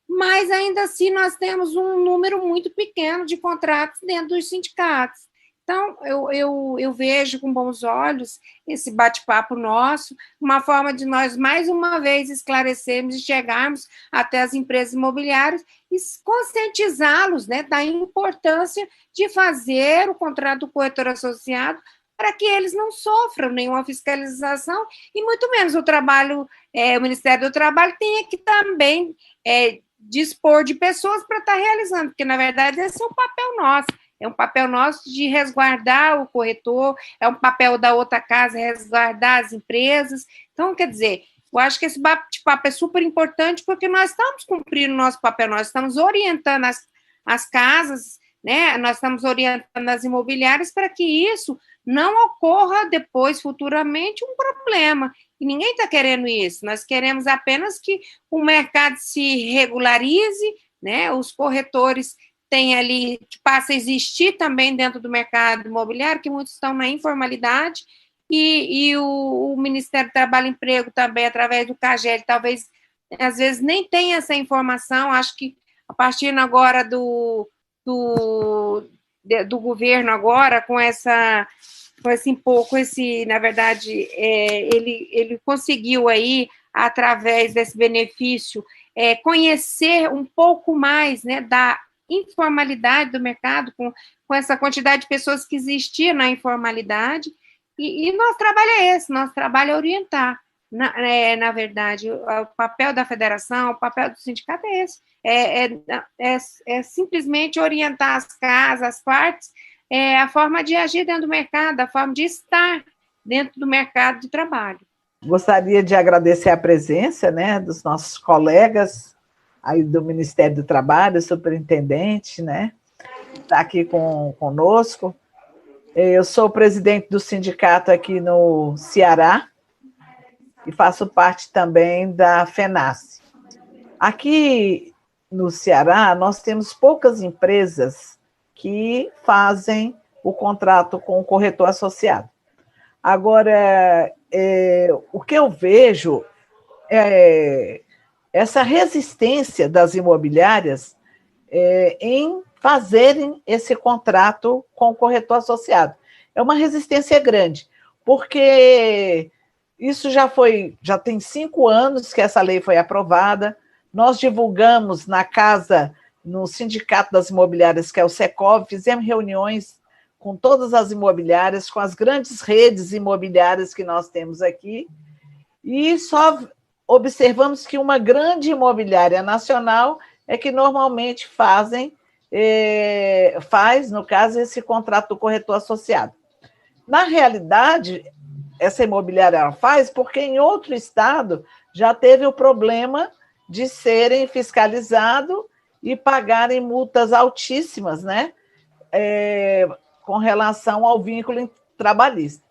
mas ainda assim nós temos um número muito pequeno de contratos dentro dos sindicatos. Então, eu vejo com bons olhos esse bate-papo nosso, uma forma de nós, mais uma vez, esclarecermos e chegarmos até as empresas imobiliárias e conscientizá-los, né, da importância de fazer o contrato do corretor associado para que eles não sofram nenhuma fiscalização e muito menos o Ministério do Trabalho tenha que também dispor de pessoas para estar realizando, porque, na verdade, esse é um papel nosso. É um papel nosso de resguardar o corretor, é um papel da outra casa resguardar as empresas. Então, quer dizer, eu acho que esse bate-papo é super importante porque nós estamos cumprindo o nosso papel, nós estamos orientando as casas, né? Nós estamos orientando as imobiliárias para que isso não ocorra depois, futuramente, um problema. E ninguém está querendo isso, nós queremos apenas que o mercado se regularize, né? Os corretores tem ali, que passa a existir também dentro do mercado imobiliário, que muitos estão na informalidade, e o Ministério do Trabalho e Emprego também, através do CAGED, talvez, às vezes, nem tenha essa informação, acho que a partir agora do governo agora, na verdade, ele conseguiu aí, através desse benefício, conhecer um pouco mais, né, da informalidade do mercado, com essa quantidade de pessoas que existia na informalidade, e nosso trabalho é esse, nosso trabalho é orientar. Na verdade, o papel da federação, o papel do sindicato é esse, é simplesmente orientar as casas, as partes, a forma de agir dentro do mercado, a forma de estar dentro do mercado de trabalho. Gostaria de agradecer a presença, né, dos nossos colegas aí do Ministério do Trabalho, superintendente, né, está aqui conosco. Eu sou presidente do sindicato aqui no Ceará e faço parte também da FENASSE. Aqui no Ceará, nós temos poucas empresas que fazem o contrato com o corretor associado. Agora, o que eu vejo é essa resistência das imobiliárias em fazerem esse contrato com o corretor associado. É uma resistência grande, porque isso já tem 5 anos que essa lei foi aprovada, nós divulgamos no Sindicato das Imobiliárias, que é o Secov, fizemos reuniões com todas as imobiliárias, com as grandes redes imobiliárias que nós temos aqui, e só observamos que uma grande imobiliária nacional é que normalmente faz, no caso, esse contrato do corretor associado. Na realidade, essa imobiliária faz porque em outro estado já teve o problema de serem fiscalizados e pagarem multas altíssimas, né, com relação ao vínculo trabalhista.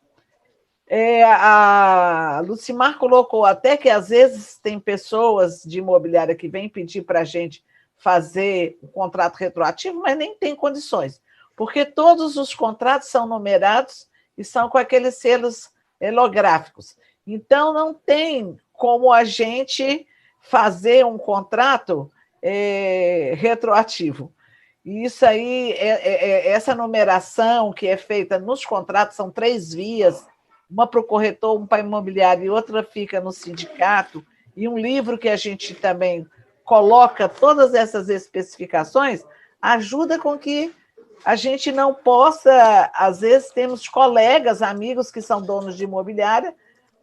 A Lucimar colocou até que, às vezes, tem pessoas de imobiliária que vêm pedir para a gente fazer o contrato retroativo, mas nem tem condições, porque todos os contratos são numerados e são com aqueles selos holográficos. Então, não tem como a gente fazer um contrato retroativo. E isso aí, essa numeração que é feita nos contratos, são 3 vias, uma para o corretor, uma para o imobiliário e outra fica no sindicato, e um livro que a gente também coloca todas essas especificações, ajuda com que a gente não possa, às vezes temos colegas, amigos que são donos de imobiliária,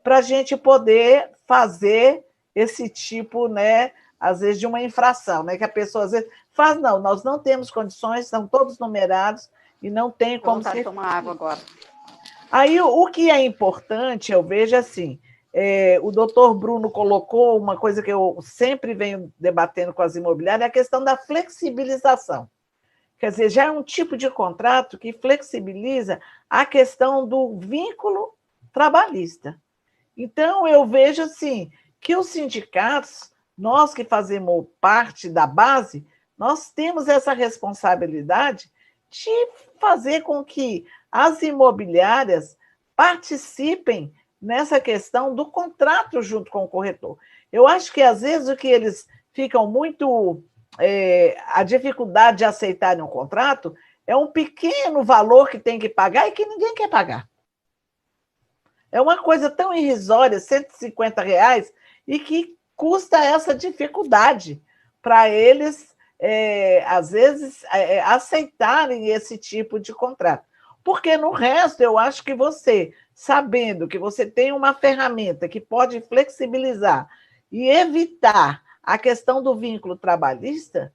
para a gente poder fazer esse tipo, né, às vezes, de uma infração, né, que a pessoa às vezes faz, não, nós não temos condições, são todos numerados, e não tem como ser... tomar água agora. Aí, o que é importante, eu vejo assim, o doutor Bruno colocou uma coisa que eu sempre venho debatendo com as imobiliárias, é a questão da flexibilização. Quer dizer, já é um tipo de contrato que flexibiliza a questão do vínculo trabalhista. Então, eu vejo assim, que os sindicatos, nós que fazemos parte da base, nós temos essa responsabilidade de fazer com que as imobiliárias participem nessa questão do contrato junto com o corretor. Eu acho que, às vezes, o que eles ficam muito... a dificuldade de aceitarem um contrato é um pequeno valor que tem que pagar e que ninguém quer pagar. É uma coisa tão irrisória, R$150, e que custa essa dificuldade para eles, às vezes, aceitarem esse tipo de contrato. Porque no resto, eu acho que você, sabendo que você tem uma ferramenta que pode flexibilizar e evitar a questão do vínculo trabalhista,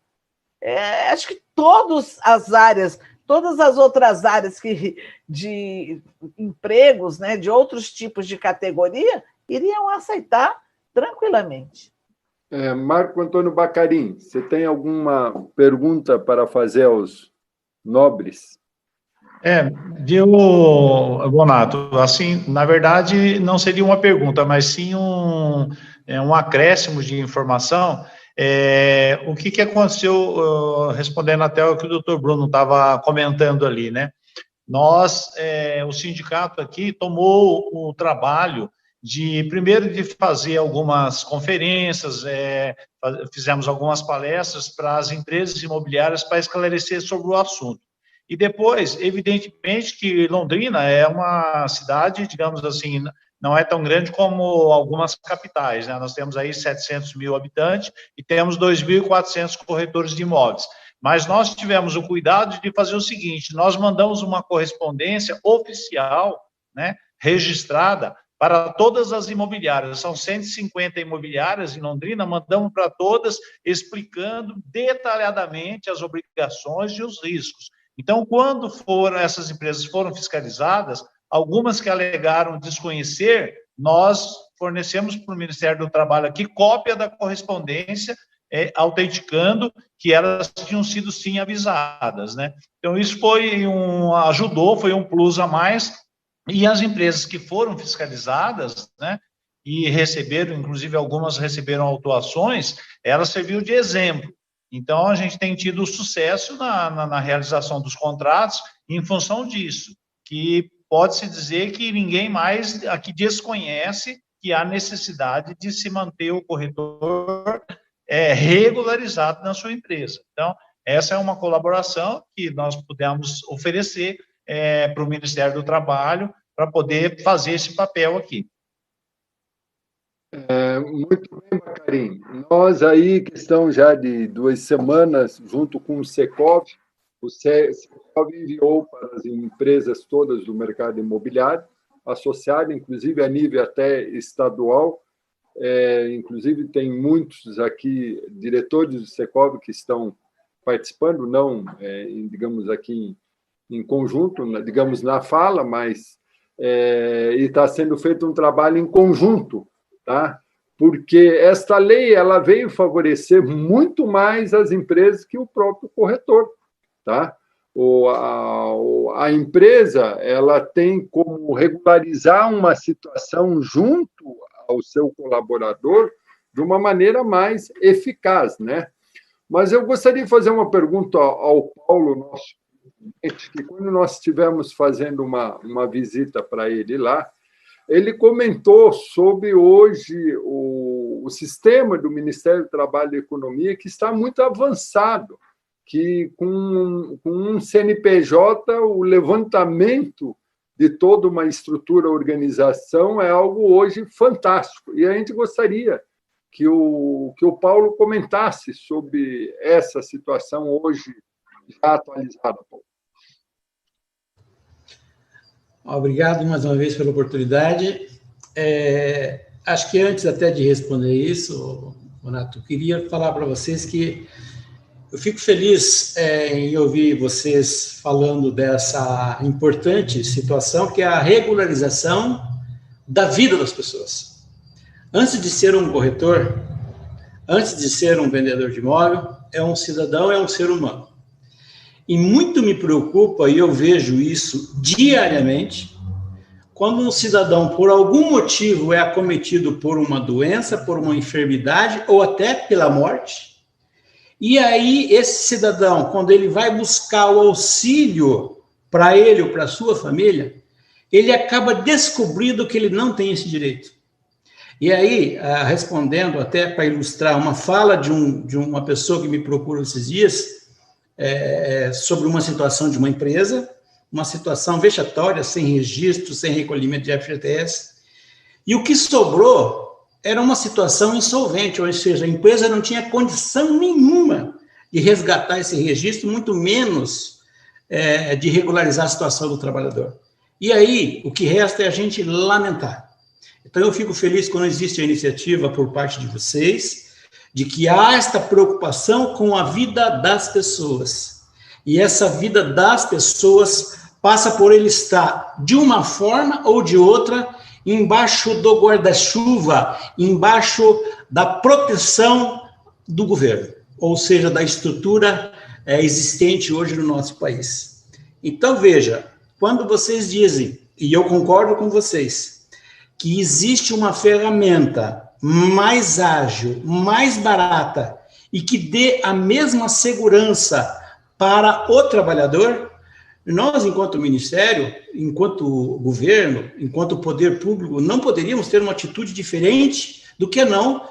acho que todas as outras áreas de empregos, né, de outros tipos de categoria, iriam aceitar tranquilamente. Marco Antônio Bacarin, você tem alguma pergunta para fazer aos nobres? Bonato, assim, na verdade, não seria uma pergunta, mas sim um acréscimo de informação. O que aconteceu, respondendo até o que o doutor Bruno estava comentando ali, né? O sindicato aqui tomou o trabalho primeiro de fazer algumas conferências, fizemos algumas palestras para as empresas imobiliárias para esclarecer sobre o assunto. E depois, evidentemente, que Londrina é uma cidade, digamos assim, não é tão grande como algumas capitais, né? Nós temos aí 700 mil habitantes e temos 2.400 corretores de imóveis. Mas nós tivemos o cuidado de fazer o seguinte, nós mandamos uma correspondência oficial, né, registrada, para todas as imobiliárias. São 150 imobiliárias em Londrina, mandamos para todas, explicando detalhadamente as obrigações e os riscos. Então, quando essas empresas foram fiscalizadas, algumas que alegaram desconhecer, nós fornecemos para o Ministério do Trabalho aqui cópia da correspondência, autenticando que elas tinham sido, sim, avisadas, né? Então, isso ajudou, foi um plus a mais, e as empresas que foram fiscalizadas, né, e receberam, inclusive algumas receberam autuações, elas serviram de exemplo. Então, a gente tem tido sucesso na realização dos contratos em função disso, que pode-se dizer que ninguém mais aqui desconhece que há necessidade de se manter o corretor regularizado na sua empresa. Então, essa é uma colaboração que nós pudemos oferecer para o Ministério do Trabalho para poder fazer esse papel aqui. Muito bem, Bacarin. Nós aí, questão já de 2 semanas, junto com o Secov, enviou para as empresas todas do mercado imobiliário, associado, inclusive a nível até estadual, inclusive tem muitos aqui, diretores do Secov, que estão participando, não, digamos, aqui em conjunto, digamos, na fala, mas e está sendo feito um trabalho em conjunto, tá? Porque esta lei ela veio favorecer muito mais as empresas que o próprio corretor, tá? A empresa ela tem como regularizar uma situação junto ao seu colaborador de uma maneira mais eficaz, né? Mas eu gostaria de fazer uma pergunta ao Paulo, nosso presidente, que quando nós estivemos fazendo uma visita para ele lá, ele comentou sobre hoje o sistema do Ministério do Trabalho e Economia, que está muito avançado, que com um CNPJ, o levantamento de toda uma estrutura, organização, é algo hoje fantástico. E a gente gostaria que o Paulo comentasse sobre essa situação hoje já atualizada, Paulo. Obrigado mais uma vez pela oportunidade. Acho que antes até de responder isso, Renato, eu queria falar para vocês que Eu fico feliz em ouvir vocês falando dessa importante situação, que é a regularização da vida das pessoas. Antes de ser um corretor, antes de ser um vendedor de imóvel, é um cidadão, é um ser humano. E muito me preocupa, e eu vejo isso diariamente, quando um cidadão, por algum motivo, é acometido por uma doença, por uma enfermidade, ou até pela morte, e aí esse cidadão, quando ele vai buscar o auxílio para ele ou para a sua família, ele acaba descobrindo que ele não tem esse direito. E aí, respondendo até para ilustrar uma fala de uma pessoa que me procura esses dias, sobre uma situação de uma empresa, uma situação vexatória, sem registro, sem recolhimento de FGTS, e o que sobrou era uma situação insolvente, ou seja, a empresa não tinha condição nenhuma de resgatar esse registro, muito menos de regularizar a situação do trabalhador. E aí, o que resta é a gente lamentar. Então, eu fico feliz quando existe a iniciativa por parte de vocês, de que há esta preocupação com a vida das pessoas. E essa vida das pessoas passa por ele estar, de uma forma ou de outra, embaixo do guarda-chuva, embaixo da proteção do governo, ou seja, da estrutura existente hoje no nosso país. Então, veja, quando vocês dizem, e eu concordo com vocês, que existe uma ferramenta mais ágil, mais barata, e que dê a mesma segurança para o trabalhador, nós, enquanto Ministério, enquanto governo, enquanto poder público, não poderíamos ter uma atitude diferente do que não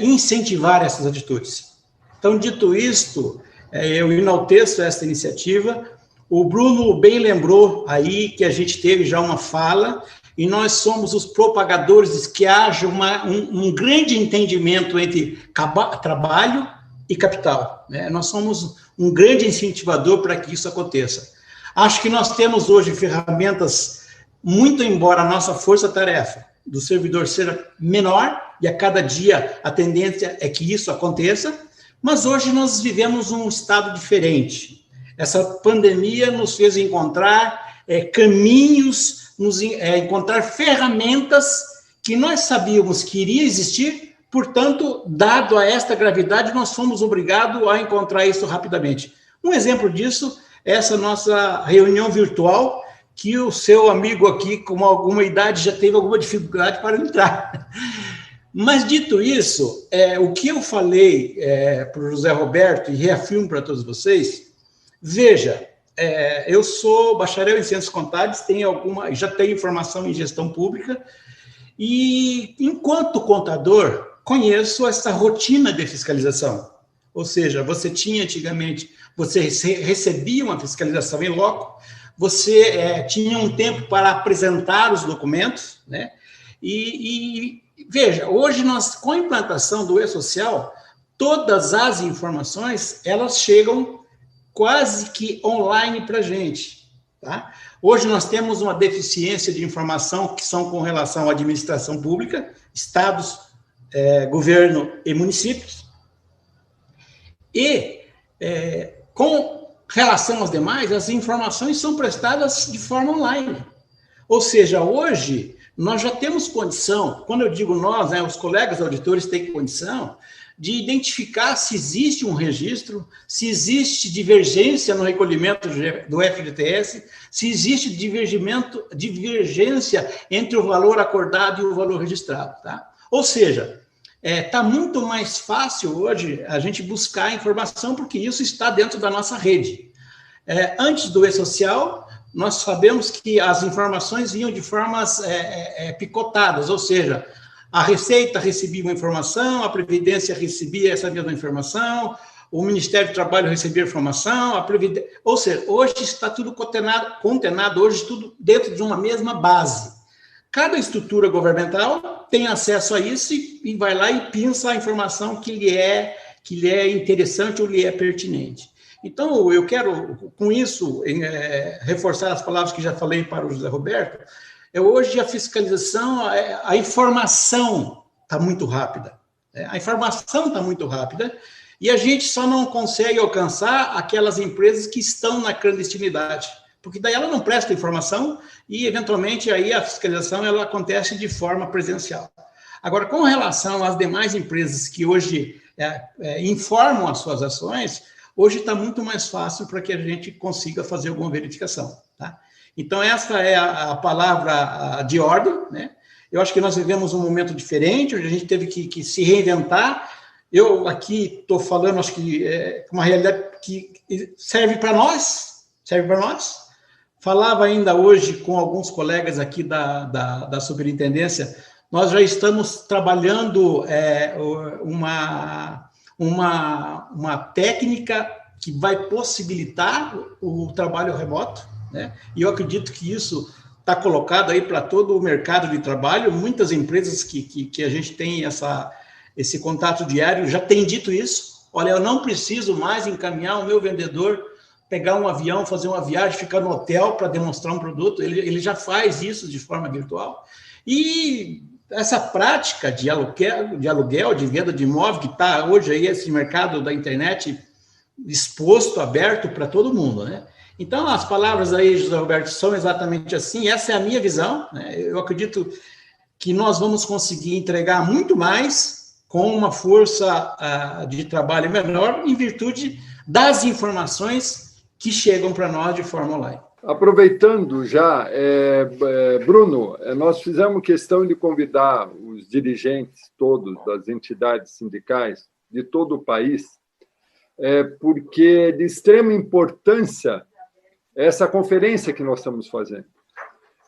incentivar essas atitudes. Então, dito isto, eu enalteço esta iniciativa. O Bruno bem lembrou aí que a gente teve já uma fala, e nós somos os propagadores de que haja um grande entendimento entre trabalho e capital, né? Nós somos um grande incentivador para que isso aconteça. Acho que nós temos hoje ferramentas, muito embora a nossa força-tarefa do servidor seja menor, e a cada dia a tendência é que isso aconteça, mas hoje nós vivemos um estado diferente. Essa pandemia nos fez encontrar caminhos, encontrar ferramentas que nós sabíamos que iria existir, portanto, dado a esta gravidade, nós fomos obrigados a encontrar isso rapidamente. Um exemplo disso, essa nossa reunião virtual, que o seu amigo aqui, com alguma idade, já teve alguma dificuldade para entrar. Mas, dito isso, o que eu falei para o José Roberto, e reafirmo para todos vocês, veja, eu sou bacharel em Ciências Contábeis, já tenho formação em Gestão Pública, e, enquanto contador, conheço essa rotina de fiscalização. Ou seja, você tinha antigamente, você recebia uma fiscalização em loco, você tinha um tempo para apresentar os documentos, né? E veja, hoje nós, com a implantação do E-Social, todas as informações, elas chegam quase que online para a gente, tá? Hoje nós temos uma deficiência de informação que são com relação à administração pública, estados, governo e municípios, e com relação aos demais, as informações são prestadas de forma online. Ou seja, hoje nós já temos condição, quando eu digo nós, os colegas auditores têm condição de identificar se existe um registro, se existe divergência no recolhimento do FGTS, se existe divergência entre o valor acordado e o valor registrado, tá? Ou seja, está muito mais fácil hoje a gente buscar a informação, porque isso está dentro da nossa rede. Antes do E-Social, nós sabemos que as informações vinham de formas picotadas, ou seja, a Receita recebia uma informação, a Previdência recebia essa mesma informação, o Ministério do Trabalho recebia informação, ou seja, hoje está tudo contenado, hoje tudo dentro de uma mesma base. Cada estrutura governamental tem acesso a isso e vai lá e pinça a informação que lhe é interessante ou lhe é pertinente. Então, eu quero, com isso, reforçar as palavras que já falei para o José Roberto. Hoje a fiscalização, a informação está muito rápida. A informação está muito rápida E a gente só não consegue alcançar aquelas empresas que estão na clandestinidade, porque daí ela não presta informação e, eventualmente, aí a fiscalização ela acontece de forma presencial. Agora, com relação às demais empresas que hoje informam as suas ações, hoje está muito mais fácil para que a gente consiga fazer alguma verificação. Tá? Então, essa é a palavra de ordem, né? Eu acho que nós vivemos um momento diferente, onde a gente teve que se reinventar. Eu aqui estou falando, acho que uma realidade que serve para nós, Falava ainda hoje com alguns colegas aqui da superintendência, nós já estamos trabalhando uma técnica que vai possibilitar o trabalho remoto, né? E eu acredito que isso está colocado aí para todo o mercado de trabalho. Muitas empresas que a gente tem esse contato diário já têm dito isso. Olha, eu não preciso mais encaminhar o meu vendedor, pegar um avião, fazer uma viagem, ficar no hotel para demonstrar um produto. Ele já faz isso de forma virtual. E essa prática de aluguel, de venda de imóvel, que está hoje aí esse mercado da internet exposto, aberto para todo mundo, né? Então, as palavras aí, José Roberto, são exatamente assim. Essa é a minha visão, né? Eu acredito que nós vamos conseguir entregar muito mais com uma força de trabalho menor, em virtude das informações que chegam para nós de forma online. Aproveitando já, Bruno, nós fizemos questão de convidar os dirigentes todos das entidades sindicais de todo o país, porque é de extrema importância essa conferência que nós estamos fazendo,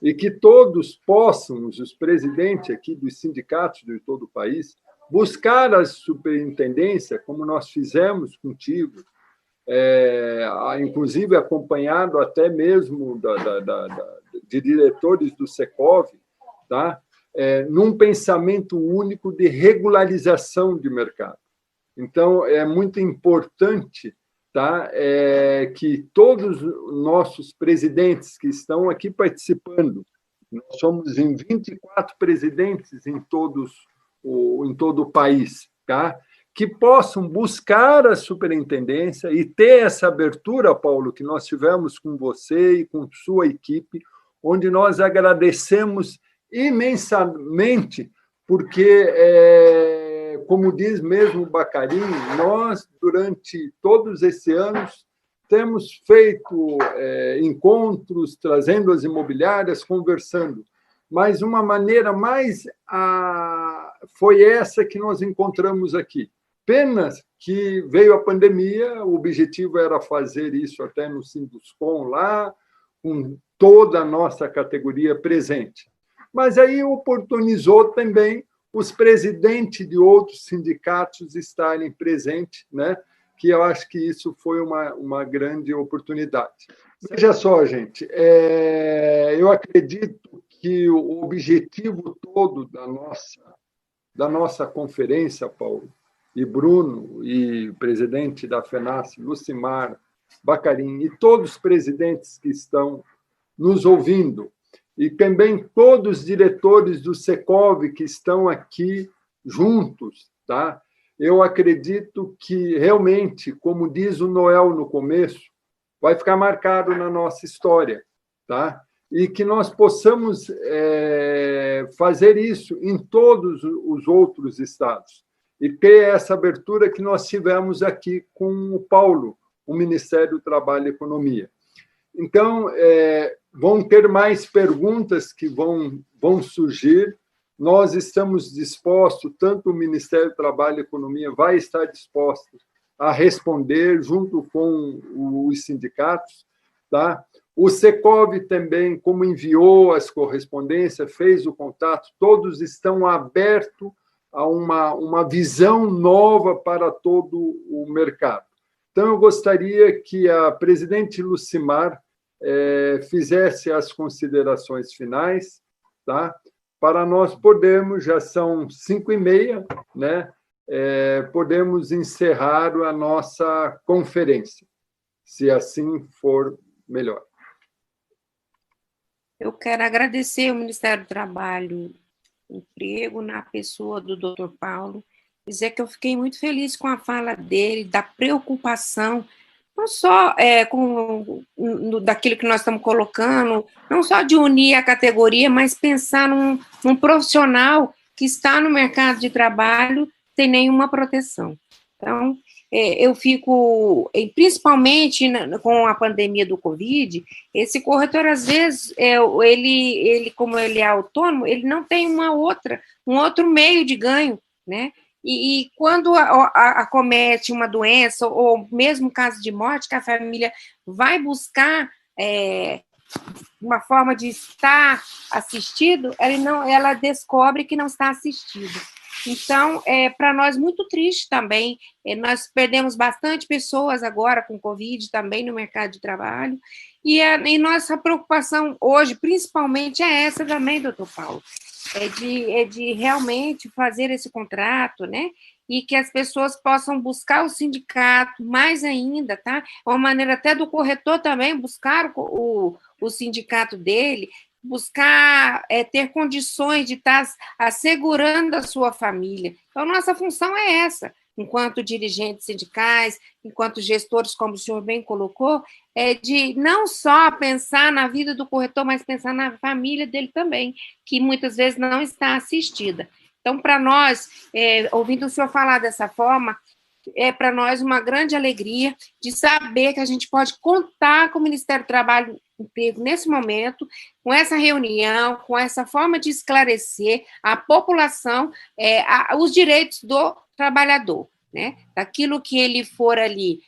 e que todos possam, os presidentes aqui dos sindicatos de todo o país, buscar a superintendência, como nós fizemos contigo, inclusive acompanhado até mesmo de diretores do Secov, tá? Num pensamento único de regularização de mercado. Então, é muito importante, tá? Que todos os nossos presidentes que estão aqui participando, nós somos em 24 presidentes em todo o país, tá? Que possam buscar a superintendência e ter essa abertura, Paulo, que nós tivemos com você e com sua equipe, onde nós agradecemos imensamente, porque, como diz mesmo o Bacarin, nós, durante todos esses anos, temos feito encontros, trazendo as imobiliárias, conversando, mas uma maneira mais foi essa que nós encontramos aqui. Pena que veio a pandemia, o objetivo era fazer isso até no Sinduscom lá, com toda a nossa categoria presente. Mas aí oportunizou também os presidentes de outros sindicatos estarem presentes, né? Que eu acho que isso foi uma grande oportunidade. Veja só, gente, eu acredito que o objetivo todo da nossa conferência, Paulo, e Bruno, e o presidente da FENASSE, Lucimar, Bacarin, e todos os presidentes que estão nos ouvindo, e também todos os diretores do Secov que estão aqui juntos, tá? Eu acredito que, realmente, como diz o Noel no começo, vai ficar marcado na nossa história, tá? E que nós possamos fazer isso em todos os outros estados. E ter essa abertura que nós tivemos aqui com o Paulo, o Ministério do Trabalho e Economia. Então, vão ter mais perguntas que vão surgir. Nós estamos dispostos, tanto o Ministério do Trabalho e Economia vai estar disposto a responder junto com os sindicatos, tá? O Secov também, como enviou as correspondências, fez o contato, todos estão abertos a uma visão nova para todo o mercado. Então, eu gostaria que a presidente Lucimar fizesse as considerações finais, tá? Para nós podermos, já são 5h30, né? Podemos encerrar a nossa conferência, se assim for melhor. Eu quero agradecer ao Ministério do Trabalho e Emprego, na pessoa do Dr. Paulo, dizer que eu fiquei muito feliz com a fala dele, da preocupação, não só daquilo que nós estamos colocando, não só de unir a categoria, mas pensar num profissional que está no mercado de trabalho sem nenhuma proteção. Então, eu fico, principalmente com a pandemia do Covid, esse corretor, às vezes, ele, como ele é autônomo, ele não tem um outro meio de ganho, né? E quando acomete uma doença, ou mesmo caso de morte, que a família vai buscar uma forma de estar assistido, ela descobre que não está assistido. Então, para nós, muito triste também. Nós perdemos bastante pessoas agora com Covid também no mercado de trabalho. E nossa preocupação hoje, principalmente, é essa também, doutor Paulo. É de realmente fazer esse contrato, né? E que as pessoas possam buscar o sindicato mais ainda, tá? Uma maneira até do corretor também buscar o sindicato dele, buscar ter condições de estar assegurando a sua família. Então, nossa função é essa, enquanto dirigentes sindicais, enquanto gestores, como o senhor bem colocou, de não só pensar na vida do corretor, mas pensar na família dele também, que muitas vezes não está assistida. Então, para nós, ouvindo o senhor falar dessa forma, é para nós uma grande alegria de saber que a gente pode contar com o Ministério do Trabalho e Emprego nesse momento, com essa reunião, com essa forma de esclarecer à população os direitos do trabalhador, né? Daquilo que ele for ali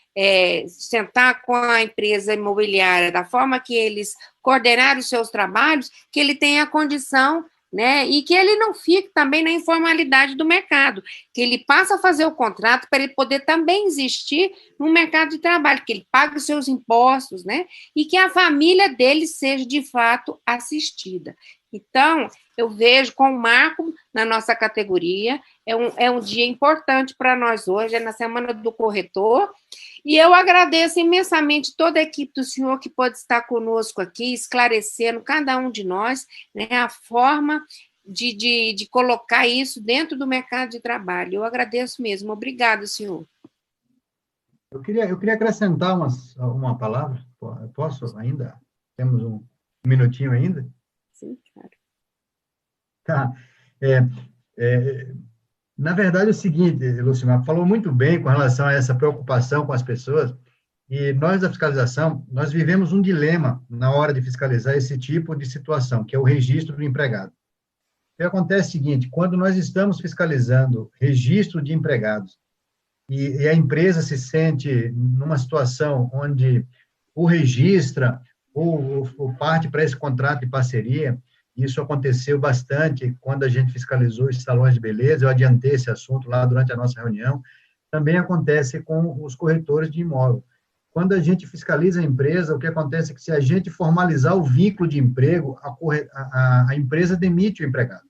sentar com a empresa imobiliária, da forma que eles coordenarem os seus trabalhos, que ele tenha a condição, né? E que ele não fique também na informalidade do mercado, que ele passe a fazer o contrato para ele poder também existir no mercado de trabalho, que ele pague os seus impostos, né? E que a família dele seja, de fato, assistida. Então, eu vejo com o marco na nossa categoria, é um dia importante para nós hoje, é na Semana do Corretor, e eu agradeço imensamente toda a equipe do senhor que pode estar conosco aqui, esclarecendo cada um de nós, né, a forma de colocar isso dentro do mercado de trabalho. Eu agradeço mesmo. Obrigado, senhor. Eu queria acrescentar uma palavra. Posso ainda? Temos um minutinho ainda? Sim, claro. Tá. Na verdade, é o seguinte, Lucimar, falou muito bem com relação a essa preocupação com as pessoas, e nós da fiscalização, nós vivemos um dilema na hora de fiscalizar esse tipo de situação, que é o registro do empregado. O que acontece é o seguinte, quando nós estamos fiscalizando registro de empregados, e a empresa se sente numa situação onde ou registra, ou parte para esse contrato de parceria. Isso aconteceu bastante quando a gente fiscalizou os salões de beleza, eu adiantei esse assunto lá durante a nossa reunião. Também acontece com os corretores de imóvel. Quando a gente fiscaliza a empresa, o que acontece é que se a gente formalizar o vínculo de emprego, a empresa demite o empregado,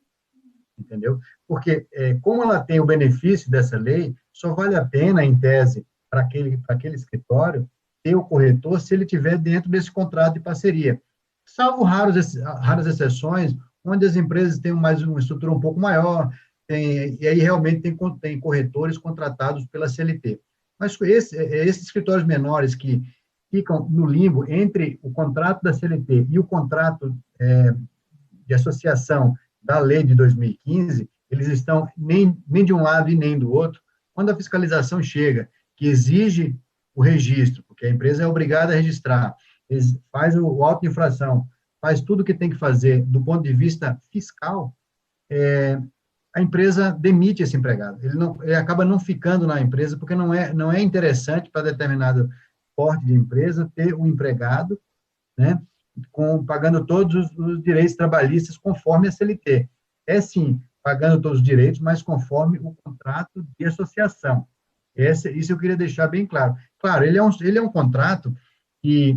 entendeu? Porque, como ela tem o benefício dessa lei, só vale a pena, em tese, para aquele escritório, ter o corretor se ele estiver dentro desse contrato de parceria. Salvo raras exceções, onde as empresas têm uma estrutura um pouco maior, e aí realmente tem corretores contratados pela CLT. Mas esses escritórios menores que ficam no limbo entre o contrato da CLT e o contrato de associação da lei de 2015, eles estão nem de um lado e nem do outro. Quando a fiscalização chega, que exige o registro, porque a empresa é obrigada a registrar, faz o auto de infração, faz tudo o que tem que fazer do ponto de vista fiscal, a empresa demite esse empregado. Ele acaba não ficando na empresa, porque não é interessante para determinado porte de empresa ter um empregado, né, pagando todos os direitos trabalhistas conforme a CLT. Sim, pagando todos os direitos, mas conforme o contrato de associação. Isso eu queria deixar bem claro. Claro, ele é um contrato que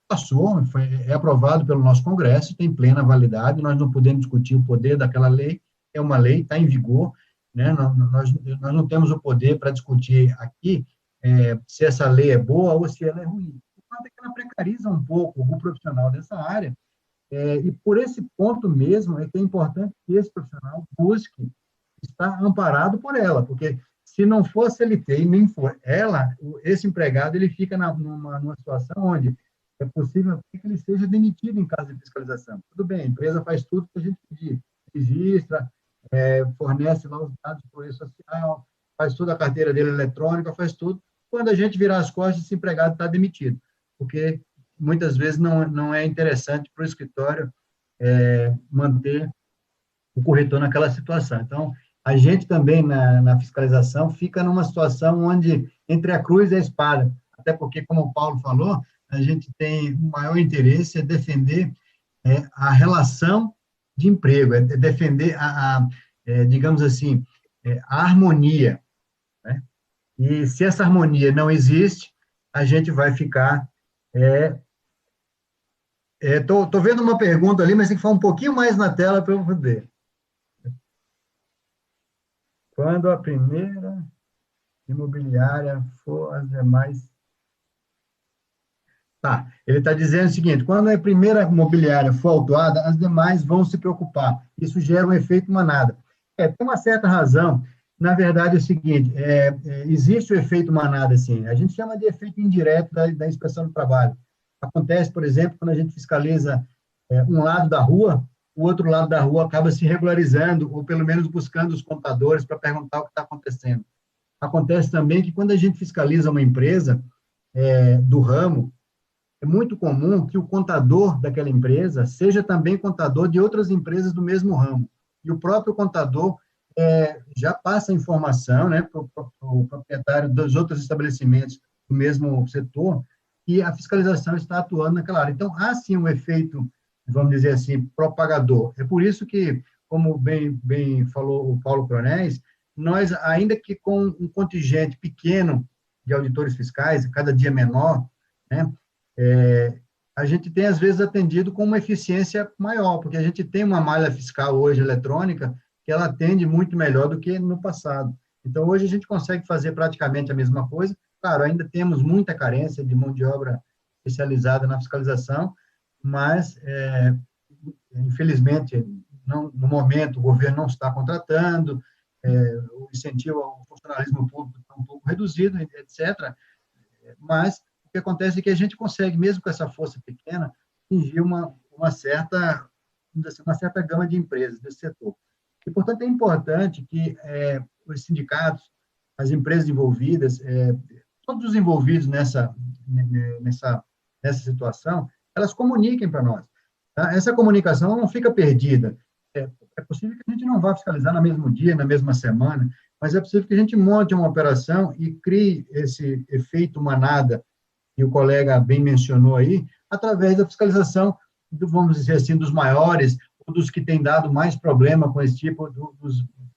passou, é aprovado pelo nosso Congresso, tem plena validade, nós não podemos discutir o poder daquela lei, é uma lei, está em vigor, né? Nós não temos o poder para discutir aqui se essa lei é boa ou se ela é ruim. O fato é que ela precariza um pouco o profissional dessa área, e por esse ponto mesmo é que é importante que esse profissional busque está amparado por ela, porque se não for CLT e nem for ela, esse empregado ele fica numa situação onde é possível que ele seja demitido em caso de fiscalização. Tudo bem, a empresa faz tudo que a gente pedir, registra, fornece lá os dados de segurança social, faz toda a carteira dele eletrônica, faz tudo. Quando a gente virar as costas, esse empregado está demitido, porque muitas vezes não é interessante para o escritório manter o corretor naquela situação. Então, a gente também, na fiscalização, fica numa situação onde, entre a cruz e a espada, até porque, como o Paulo falou, a gente tem o maior interesse defender a relação de emprego, defender digamos assim, a harmonia, né? E se essa harmonia não existe, a gente vai ficar... Tô vendo uma pergunta ali, mas tem que falar um pouquinho mais na tela para eu poder. Quando a primeira imobiliária for as demais... Tá, ele está dizendo o seguinte, quando a primeira imobiliária for autuada, as demais vão se preocupar. Isso gera um efeito manada. Tem uma certa razão. Na verdade, é o seguinte, existe o efeito manada, assim, a gente chama de efeito indireto da inspeção do trabalho. Acontece, por exemplo, quando a gente fiscaliza um lado da rua, o outro lado da rua acaba se regularizando, ou pelo menos buscando os contadores para perguntar o que está acontecendo. Acontece também que quando a gente fiscaliza uma empresa do ramo, é muito comum que o contador daquela empresa seja também contador de outras empresas do mesmo ramo. E o próprio contador já passa a informação, né, para o proprietário dos outros estabelecimentos do mesmo setor, e a fiscalização está atuando naquela área. Então, há sim um efeito, vamos dizer assim, propagador. É por isso que, como bem falou o Paulo Cronés, nós, ainda que com um contingente pequeno de auditores fiscais, cada dia menor, né, a gente tem, às vezes, atendido com uma eficiência maior, porque a gente tem uma malha fiscal hoje eletrônica que ela atende muito melhor do que no passado. Então, hoje a gente consegue fazer praticamente a mesma coisa. Claro, ainda temos muita carência de mão de obra especializada na fiscalização, mas, infelizmente, no momento, o governo não está contratando, o incentivo ao funcionalismo público está um pouco reduzido, etc. Mas o que acontece é que a gente consegue, mesmo com essa força pequena, atingir uma certa gama de empresas desse setor. E, portanto, é importante que os sindicatos, as empresas envolvidas, todos os envolvidos nessa situação, elas comuniquem para nós. Tá? Essa comunicação não fica perdida. É possível que a gente não vá fiscalizar no mesmo dia, na mesma semana, mas é possível que a gente monte uma operação e crie esse efeito manada, que o colega bem mencionou aí, através da fiscalização, vamos dizer assim, dos maiores, ou dos que têm dado mais problema com esse tipo,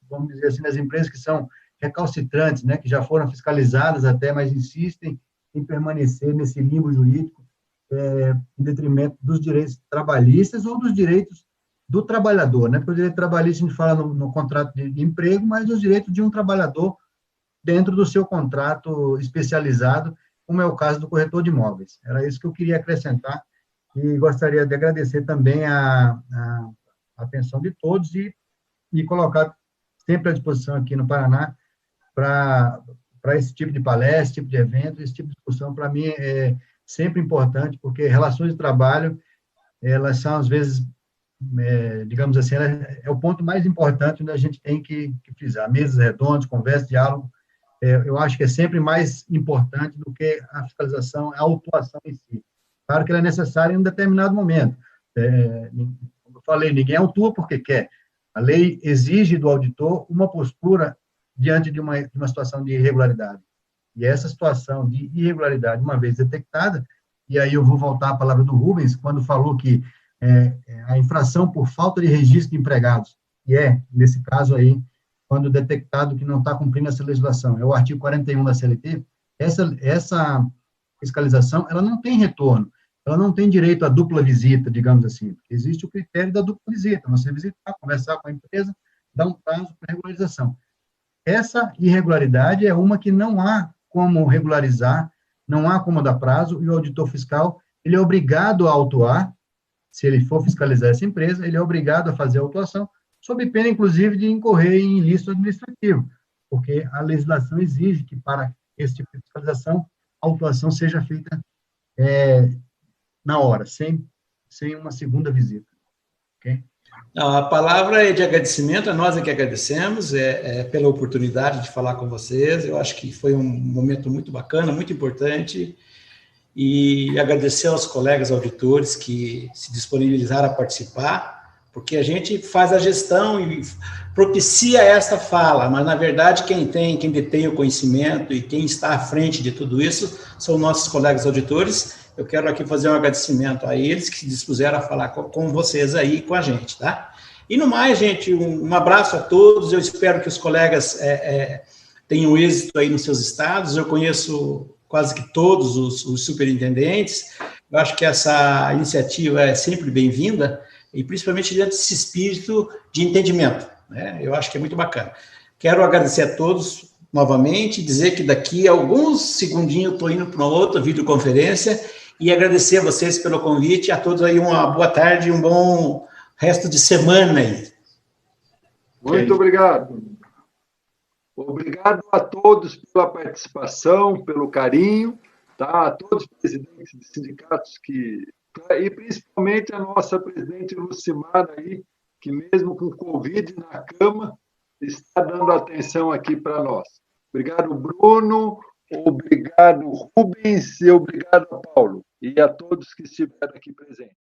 vamos dizer assim, das empresas que são recalcitrantes, né, que já foram fiscalizadas até, mas insistem em permanecer nesse limbo jurídico, em detrimento dos direitos trabalhistas ou dos direitos do trabalhador, né? Porque o direito trabalhista a gente fala no contrato de emprego, mas os direitos de um trabalhador dentro do seu contrato especializado, como é o caso do corretor de imóveis. Era isso que eu queria acrescentar e gostaria de agradecer também a atenção de todos e me colocar sempre à disposição aqui no Paraná para esse tipo de palestra, esse tipo de evento, esse tipo de discussão, para mim é sempre importante, porque relações de trabalho, elas são, às vezes, digamos assim, é o ponto mais importante onde a gente tem que frisar. Mesas redondas, conversa, diálogo, eu acho que é sempre mais importante do que a fiscalização, a autuação em si. Claro que ela é necessária em um determinado momento. Como eu falei, ninguém autua porque quer. A lei exige do auditor uma postura diante de uma situação de irregularidade. E essa situação de irregularidade, uma vez detectada, e aí eu vou voltar à palavra do Rubens, quando falou que a infração por falta de registro de empregados, e nesse caso aí, quando detectado que não está cumprindo essa legislação, é o artigo 41 da CLT, essa fiscalização, ela não tem retorno, ela não tem direito à dupla visita, digamos assim, porque existe o critério da dupla visita, você visitar, conversar com a empresa, dar um prazo para regularização. Essa irregularidade é uma que não há como regularizar, não há como dar prazo, e o auditor fiscal, ele é obrigado a autuar, se ele for fiscalizar essa empresa, ele é obrigado a fazer a autuação, sob pena, inclusive, de incorrer em ilícito administrativo, porque a legislação exige que, para esse tipo de fiscalização, a autuação seja feita na hora, sem uma segunda visita. Ok? A palavra é de agradecimento, a nós é que agradecemos pela oportunidade de falar com vocês. Eu acho que foi um momento muito bacana, muito importante, e agradecer aos colegas auditores que se disponibilizaram a participar, porque a gente faz a gestão e propicia esta fala, mas, na verdade, quem detém o conhecimento e quem está à frente de tudo isso são nossos colegas auditores. Eu quero aqui fazer um agradecimento a eles que se dispuseram a falar com vocês aí, com a gente, tá? E no mais, gente, um abraço a todos. Eu espero que os colegas tenham êxito aí nos seus estados. Eu conheço quase que todos os superintendentes. Eu acho que essa iniciativa é sempre bem-vinda, e principalmente dentro desse espírito de entendimento, né? Eu acho que é muito bacana. Quero agradecer a todos novamente, dizer que daqui a alguns segundinhos eu estou indo para uma outra videoconferência, e agradecer a vocês pelo convite, a todos aí uma boa tarde e um bom resto de semana aí. Muito obrigado. Obrigado a todos pela participação, pelo carinho, tá? A todos os presidentes de sindicatos e principalmente a nossa presidente Lucimara aí, que mesmo com Covid na cama, está dando atenção aqui para nós. Obrigado, Bruno, obrigado, Rubens, e obrigado, Paulo, e a todos que estiveram aqui presentes.